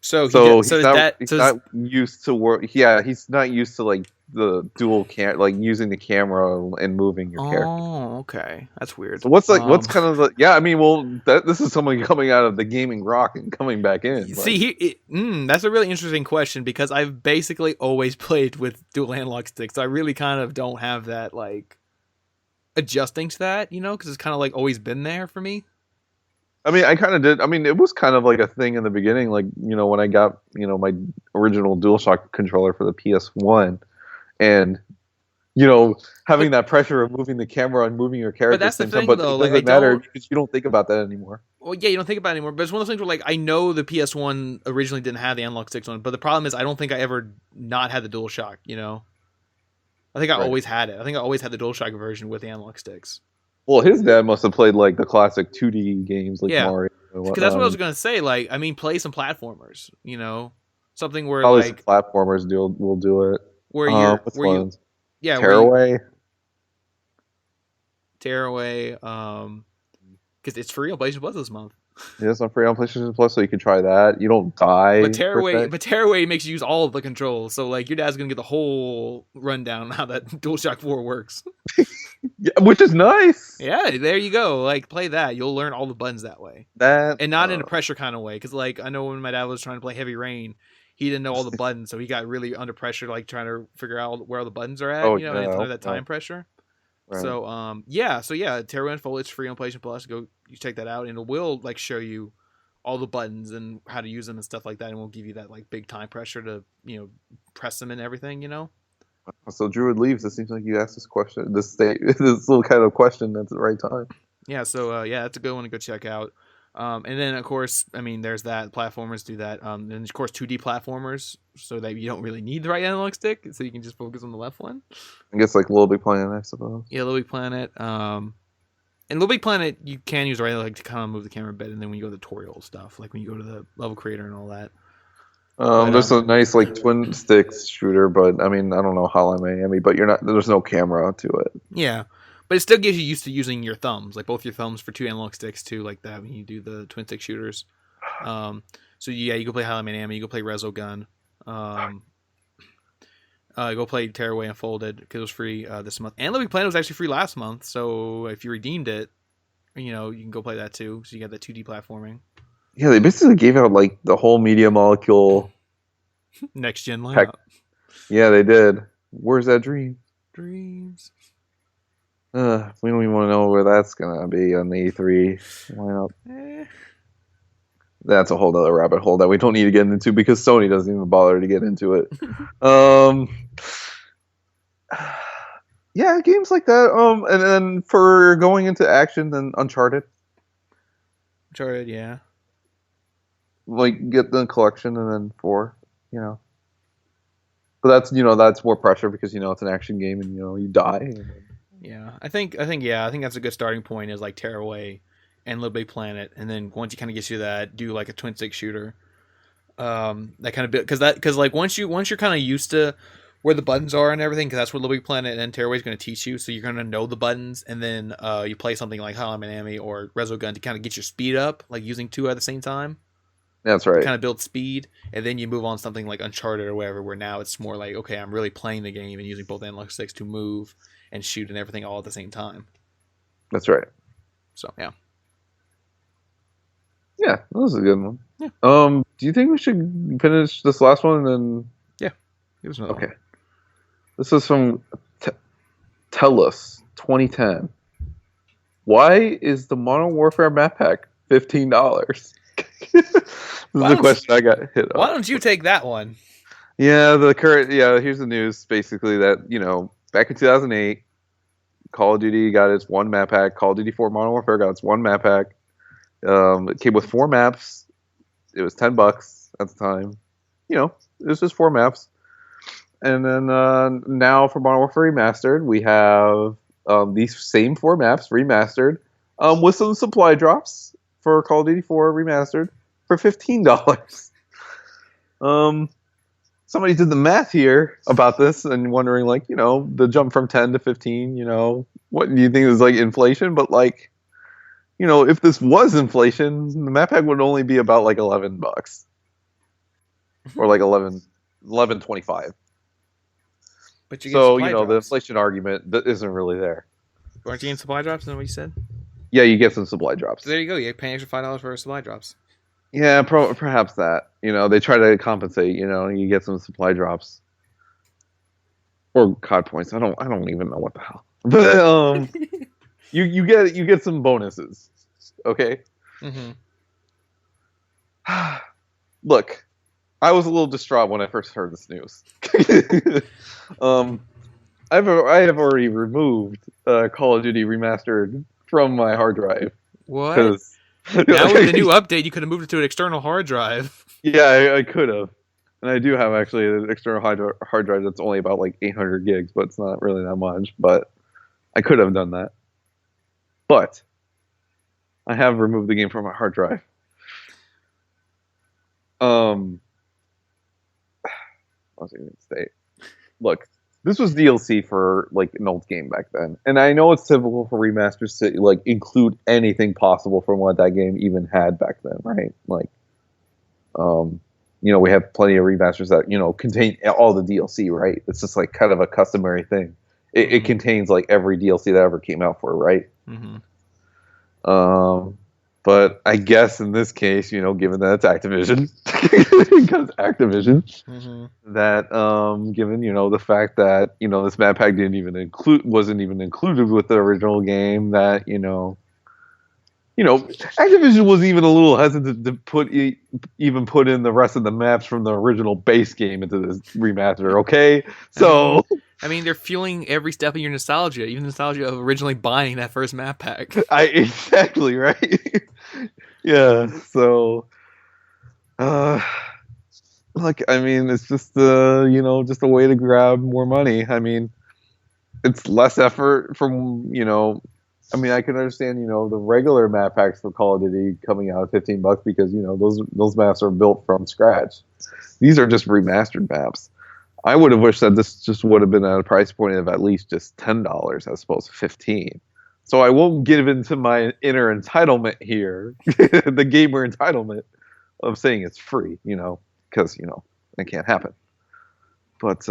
So So so he's is not that he's so not used to work. Yeah, he's not used to like the dual like using the camera and moving your character. oh, okay, that's weird. So what's kind of the yeah? I mean, well, this is someone coming out of the gaming rock and coming back in. See, that's a really interesting question because I've basically always played with dual analog sticks. So I really kind of don't have that like adjusting to that, because it's kind of like always been there for me. I mean, I kind of did. I mean, it was kind of like a thing in the beginning, like when I got my original DualShock controller for the PS1, and you know, But having that pressure of moving the camera and moving your but character at that's the the same time. thing But though. it Like I doesn't matter don't. because you don't think about that anymore. Well, yeah, you don't think about it anymore. But it's one of those things where like I know the PS1 originally didn't have the analog sticks on it, but the problem is I don't think I ever not had the DualShock. You know, I think I Right. always had it. I think I always had the DualShock version with the analog sticks. Well, his dad must have played like the classic 2D games like Yeah, Mario and because that's whatnot. what I was And gonna say. Like, I mean, play some platformers. You know, something where probably some like platformers will do it. Which where you ones? yeah where you Tearaway. tear away because it's free on PlayStation Plus this month. Yeah, it's not free on PlayStation Plus, so you can try that. You don't die per se. But Tearaway makes you use all of the controls. So like your dad's gonna get the whole rundown on how that DualShock 4 works. Yeah, which is nice. Yeah, there you go. Like play that. You'll learn all the buttons that way. That And not in a pressure kind of way. Cause like I know when my dad was trying to play Heavy Rain, he didn't know all the buttons, so he got really under pressure, like trying to figure out where all the buttons are at, oh you know, and it's yeah, under that time pressure. right. So Tearaway Unfolded, it's free on PlayStation Plus. Go you check that out and it will like show you all the buttons and how to use them and stuff like that, and we'll give you that like big time pressure to, you know, press them and everything, you know. So Druid leaves. It seems like you asked this question, this little kind of question at the right time. Yeah, so that's a good one to go check out. And then of course, I mean, there's that platformers do that. And of course, 2D platformers, so that you don't really need the right analog stick, so you can just focus on the left one. I guess like Little Big Planet, I suppose. Yeah, Little Big Planet. And Little Big Planet, you can use the right like to kind of move the camera a bit, and then when you go to the tutorial stuff, like when you go to the level creator and all that. There's a nice like twin sticks shooter, but I mean I don't know Hollow Miami, but you're not. There's no camera to it. Yeah, but it still gives you used to using your thumbs, like both your thumbs for two analog sticks too, like that when you do the twin stick shooters. So yeah, you go play Highlight Miami, you go play Resogun. Go play Tearaway Unfolded because it was free this month, and Living Planet was actually free last month. So if you redeemed it, you know you can go play that too. So you got that 2D platforming. Yeah, they basically gave out like the whole Media Molecule Next gen pack. lineup. Yeah, they did. Where's that dream? Dreams. We don't even want to know where that's gonna be on the E3 lineup. That's a whole other rabbit hole that we don't need to get into because Sony doesn't even bother to get into it. Yeah, games like that. And then for going into action, then Uncharted, Uncharted, yeah. like get the collection, and then 4, you know. But that's more pressure because it's an action game, and you die. Yeah, I think that's a good starting point. Is like Tearaway and Little Big Planet, and then once you kind of get you that, do like a twin stick shooter. That kind of bit because like once you're kind of used to where the buttons are and everything, because that's what Little Big Planet and Tearaway is going to teach you. So you're going to know the buttons, and then you play something like Hollow Miami or Resogun to kind of get your speed up, like using two at the same time. That's right. Kind of build speed, and then you move on to something like Uncharted or whatever, where now it's more like, okay, I'm really playing the game and using both analog sticks to move and shoot and everything all at the same time. That's right. So yeah. Yeah, that was a good one. Yeah. Do you think we should finish this last one and then? Yeah. Give us another one. This is from Tellus 2010. Why is the Modern Warfare map pack $15? This is the question I got hit on. Why don't you take that one? Yeah, here's the news basically that, back in 2008, Call of Duty got its one map pack. Call of Duty 4 Modern Warfare got its one map pack. It came with 4 maps. It was $10 at the time. It was just 4 maps. And then now for Modern Warfare Remastered, we have these same 4 maps remastered with some supply drops for Call of Duty 4 Remastered for $15. Somebody did the math here about this and wondering, like, the jump from 10 to 15, what do you think is like inflation? But like, if this was inflation, the map pack would only be about like $11 or like 11.25. But you get So supply drops. the inflation argument that isn't really there. Aren't you getting supply drops? Is that what you said? Yeah, you get some supply drops. So there you go. You pay extra $5 for supply drops. Yeah, perhaps that. They try to compensate. You get some supply drops or COD points. I don't even know what the hell. But you get some bonuses. Okay. Mm-hmm. Look, I was a little distraught when I first heard this news. I have already removed Call of Duty Remastered from my hard drive What? because Now with the new update, you could have moved it to an external hard drive. yeah, I could have, and I do have actually an external hard drive that's only about like 800 gigs, but it's not really that much. But I could have done that, but I have removed the game from my hard drive. Um, I was going to say, look, this was DLC for like an old game back then, and I know it's typical for remasters to like include anything possible from what that game even had back then, right? Like, um, we have plenty of remasters that contain all the DLC, right? It's just like kind of a customary thing. It contains like every DLC that ever came out for it, right? Mm-hmm. But I guess in this case, given that it's Activision, because Activision, that given the fact that this map pack wasn't even included with the original game, that Activision was even a little hesitant to even put in the rest of the maps from the original base game into this remaster. Okay, so I mean, they're fueling every step of your nostalgia, even the nostalgia of originally buying that first map pack. exactly right. Yeah, so like I mean, it's just just a way to grab more money. I mean, it's less effort from I mean, I can understand the regular map packs for Call of Duty coming out at $15 because those maps are built from scratch. These are just remastered maps. I would have wished that this just would have been at a price point of at least just $10 as opposed to 15. So I won't give into my inner entitlement here, the gamer entitlement of saying it's free, because it can't happen. But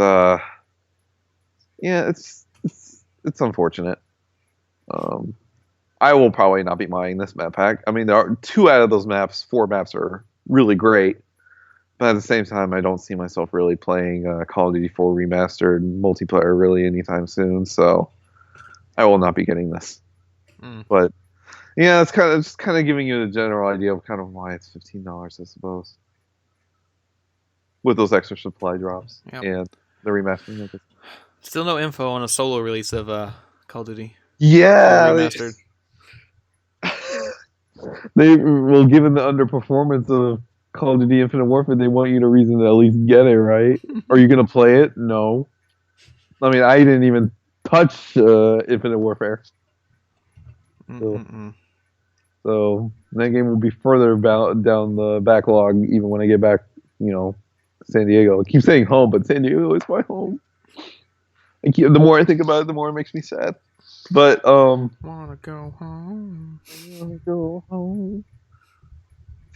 yeah, it's unfortunate. I will probably not be buying this map pack. I mean, there are 4 maps are really great. But at the same time, I don't see myself really playing Call of Duty 4 Remastered multiplayer really anytime soon. So I will not be getting this. But yeah, it's just kind of giving you a general idea of kind of why it's $15, I suppose, with those extra supply drops and the remastering of it. Still no info on a solo release of Call of Duty. Yeah, Remastered. They well, given the underperformance of Call of Duty Infinite Warfare, they want you to reason to at least get it, right? Are you gonna play it? No. I mean, I didn't even touch Infinite Warfare. So that game will be further down the backlog even when I get back, San Diego. I keep saying home, but San Diego is my home. The more I think about it, the more it makes me sad. But wanna go home. I wanna go home.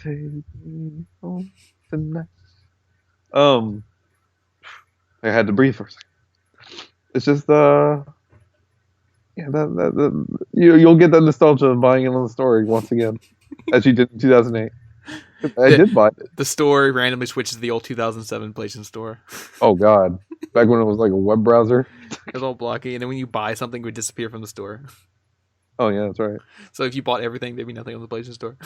Take me home tonight. I had to breathe for a second. It's just yeah, you'll get that nostalgia of buying another story once again, as you did in 2008. I did buy it. The store randomly switches to the old 2007 PlayStation Store. Oh God, back when it was like a web browser. It was all blocky, and then when you buy something, it would disappear from the store. Oh yeah, that's right. So if you bought everything, there'd be nothing on the PlayStation Store.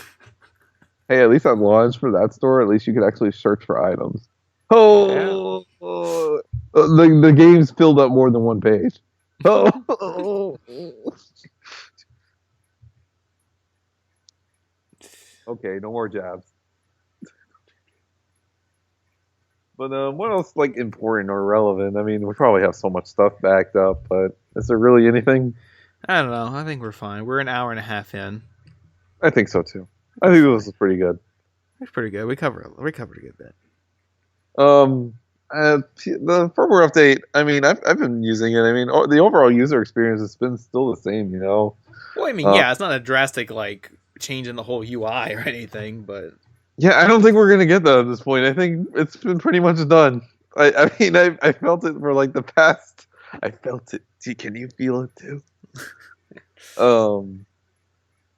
Hey, at least at launch for that store, at least you could actually search for items. Oh, the game's filled up more than one page. Oh. Okay, no more jabs. But what else like important or relevant? I mean, we probably have so much stuff backed up, but is there really anything? I don't know. I think we're fine. We're an hour and a half in. I think so too. I think this is pretty good. It's pretty good. We covered a good bit. The firmware update. I mean, I've been using it. I mean, the overall user experience has been still the same. Well, I mean, yeah, it's not a drastic like change in the whole UI or anything, but yeah, I don't think we're gonna get that at this point. I think it's been pretty much done. I mean, I felt it for like the past. I felt it. Can you feel it too?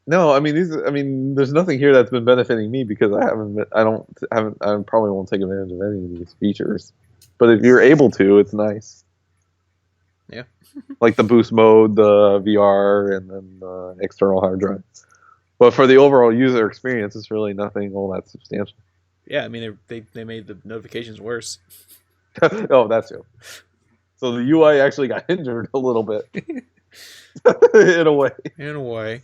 No, I mean, there's nothing here that's been benefiting me because I probably won't take advantage of any of these features. But if you're able to, it's nice. Yeah. Like the boost mode, the VR, and then the external hard drive. But for the overall user experience, it's really nothing all that substantial. Yeah, I mean, they made the notifications worse. Oh, that's it. So the UI actually got hindered a little bit in a way. In a way.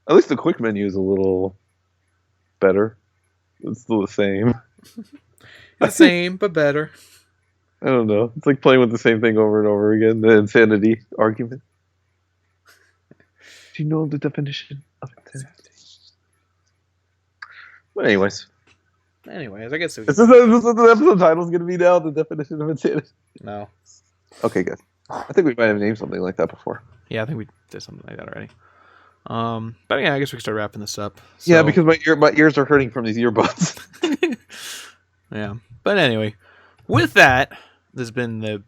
At least the quick menu is a little better. It's still the same. The same, but better. I don't know. It's like playing with the same thing over and over again. The insanity argument. Do you know the definition of insanity? But anyways, I guess this is what the episode title is going to be now. The definition of insanity. No. Okay, good. I think we might have named something like that before. Yeah, I think we did something like that already. But yeah, I guess we can start wrapping this up. So... Yeah, because my ears are hurting from these earbuds. Yeah, but anyway, with that, this has been the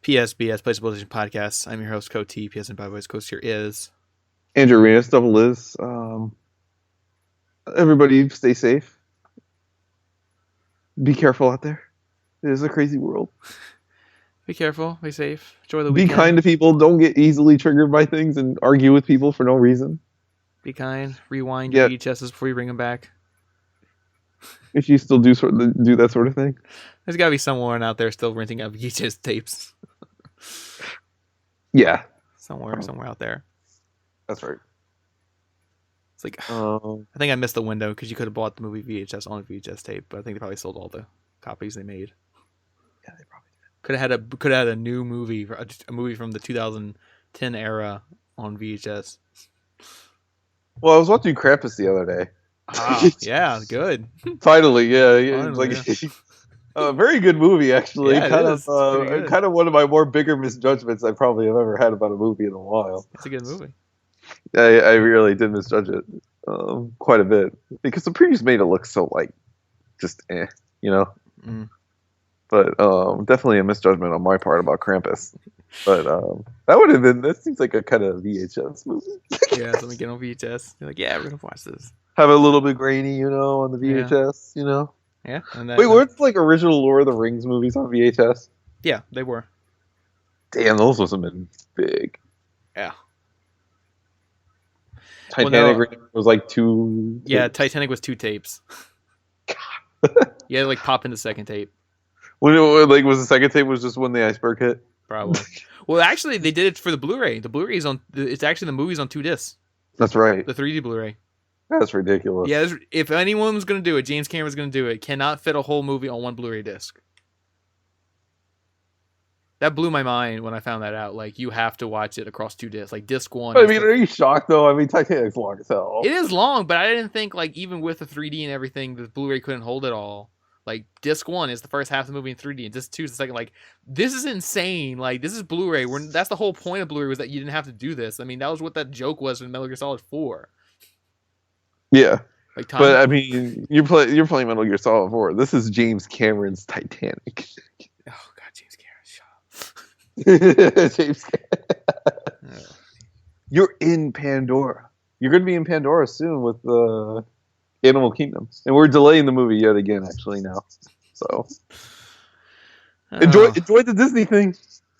PSBS PlayStation Podcast. I'm your host, Co T. PSN by voice. Host here is Andrew Arenas, double Liz. Everybody, stay safe. Be careful out there. It is a crazy world. Be careful. Be safe. Enjoy the weekend. Be kind to people. Don't get easily triggered by things and argue with people for no reason. Be kind. Rewind your VHSs before you bring them back. If you still do that sort of thing. There's got to be someone out there still renting out VHS tapes. Yeah. Somewhere out there. That's right. It's like, I think I missed the window because you could have bought the movie VHS on a VHS tape, but I think they probably sold all the copies they made. Yeah, they probably did. Could have had a new movie, a movie from the 2010 era on VHS. Well, I was watching Krampus the other day. Yeah, good. Finally, yeah. Finally, very good movie, actually. Yeah, kind of one of my more bigger misjudgments I probably have ever had about a movie in a while. It's a good movie. I really did misjudge it quite a bit because the previews made it look so just you know. Mm. But definitely a misjudgment on my part about Krampus. But that seems like a kind of VHS movie. Yeah, something get on VHS. You're like, yeah, we're gonna watch this. Have a little bit grainy, on the VHS, Yeah. Wait, weren't like original Lord of the Rings movies on VHS? Yeah, they were. Damn, those must have been big. Yeah. Titanic was like 2 tapes. Yeah, Titanic was 2 tapes. You had to pop in the second tape. When was the second tape was just when the iceberg hit? Probably. Well, actually, they did it for the Blu-ray. The Blu-ray is it's actually the movie's on 2 discs. That's right. The 3D Blu-ray. That's ridiculous. Yeah, if anyone was going to do it, James Cameron's going to do it. Cannot fit a whole movie on one Blu-ray disc. That blew my mind when I found that out. You have to watch it across 2 discs. Disc 1. I mean, are you shocked though? I mean, Titanic's long as hell. It is long, but I didn't think even with the 3D and everything, the Blu-ray couldn't hold it all. Disc 1 is the first half of the movie in 3D, and disc 2 is the second. This is insane. This is Blu-ray. That's the whole point of Blu-ray was that you didn't have to do this. I mean, that was what that joke was in Metal Gear Solid 4. Yeah. But I mean, you're playing Metal Gear Solid 4. This is James Cameron's Titanic. Oh God, James Cameron, shut up. James Cameron. You're in Pandora. You're going to be in Pandora soon with Animal Kingdom, and we're delaying the movie yet again. Actually, now, so enjoy the Disney thing.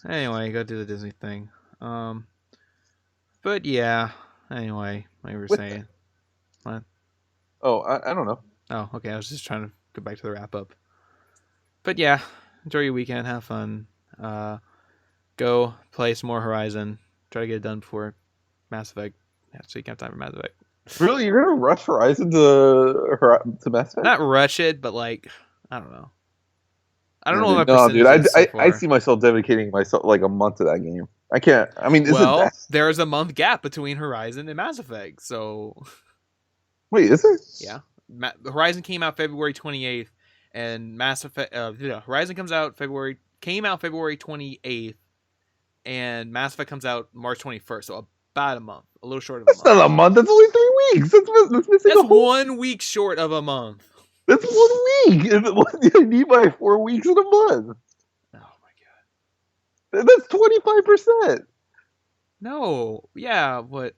Anyway, go do the Disney thing. But yeah. Anyway, what you were saying. What? Oh, I don't know. Oh, okay. I was just trying to go back to the wrap up. But yeah, enjoy your weekend. Have fun. Go play some more Horizon. Try to get it done before Mass Effect. Yeah, so you can have time for Mass Effect. Really, you're gonna rush Horizon to Mass Effect? Not rush it, but I don't know. I don't know what my percentage is so far. I see myself dedicating myself a month to that game. I can't. I mean, there's a month gap between Horizon and Mass Effect, so. Wait, is there? Yeah, Horizon came out February 28th, and Mass Effect. Horizon came out February 28th, and Mass Effect comes out March 21st. So about a month, a little short of a month. That's not a month. That's only 3 weeks. That's missing That's 1 week short of a month. That's 1 week. I need my 4 weeks in a month. Oh my God. That's 25%. No. Yeah. What?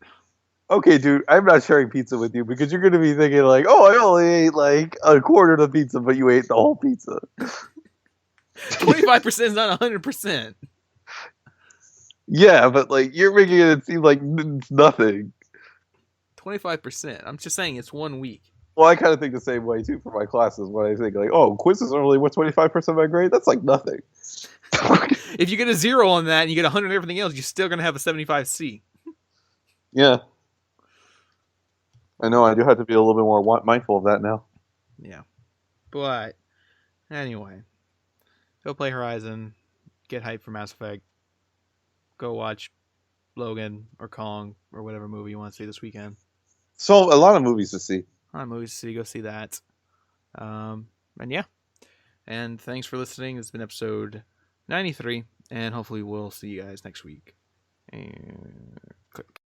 Okay, dude, I'm not sharing pizza with you because you're going to be thinking oh, I only ate a quarter of the pizza, but you ate the whole pizza. 25% is not 100%. Yeah, but you're making it seem like it's nothing. 25%. I'm just saying it's 1 week. Well, I kind of think the same way too for my classes when I think quizzes are only 25% of my grade. That's nothing. If you get a 0 on that and you get 100 on everything else, you're still gonna have a 75C. Yeah, I know. I do have to be a little bit more mindful of that now. Yeah, but anyway, go play Horizon, get hyped for Mass Effect, go watch Logan or Kong or whatever movie you want to see this weekend. So a lot of movies to see. A lot of movies to see. Go see that. And yeah, and thanks for listening. It's been episode 93, and hopefully we'll see you guys next week. And click.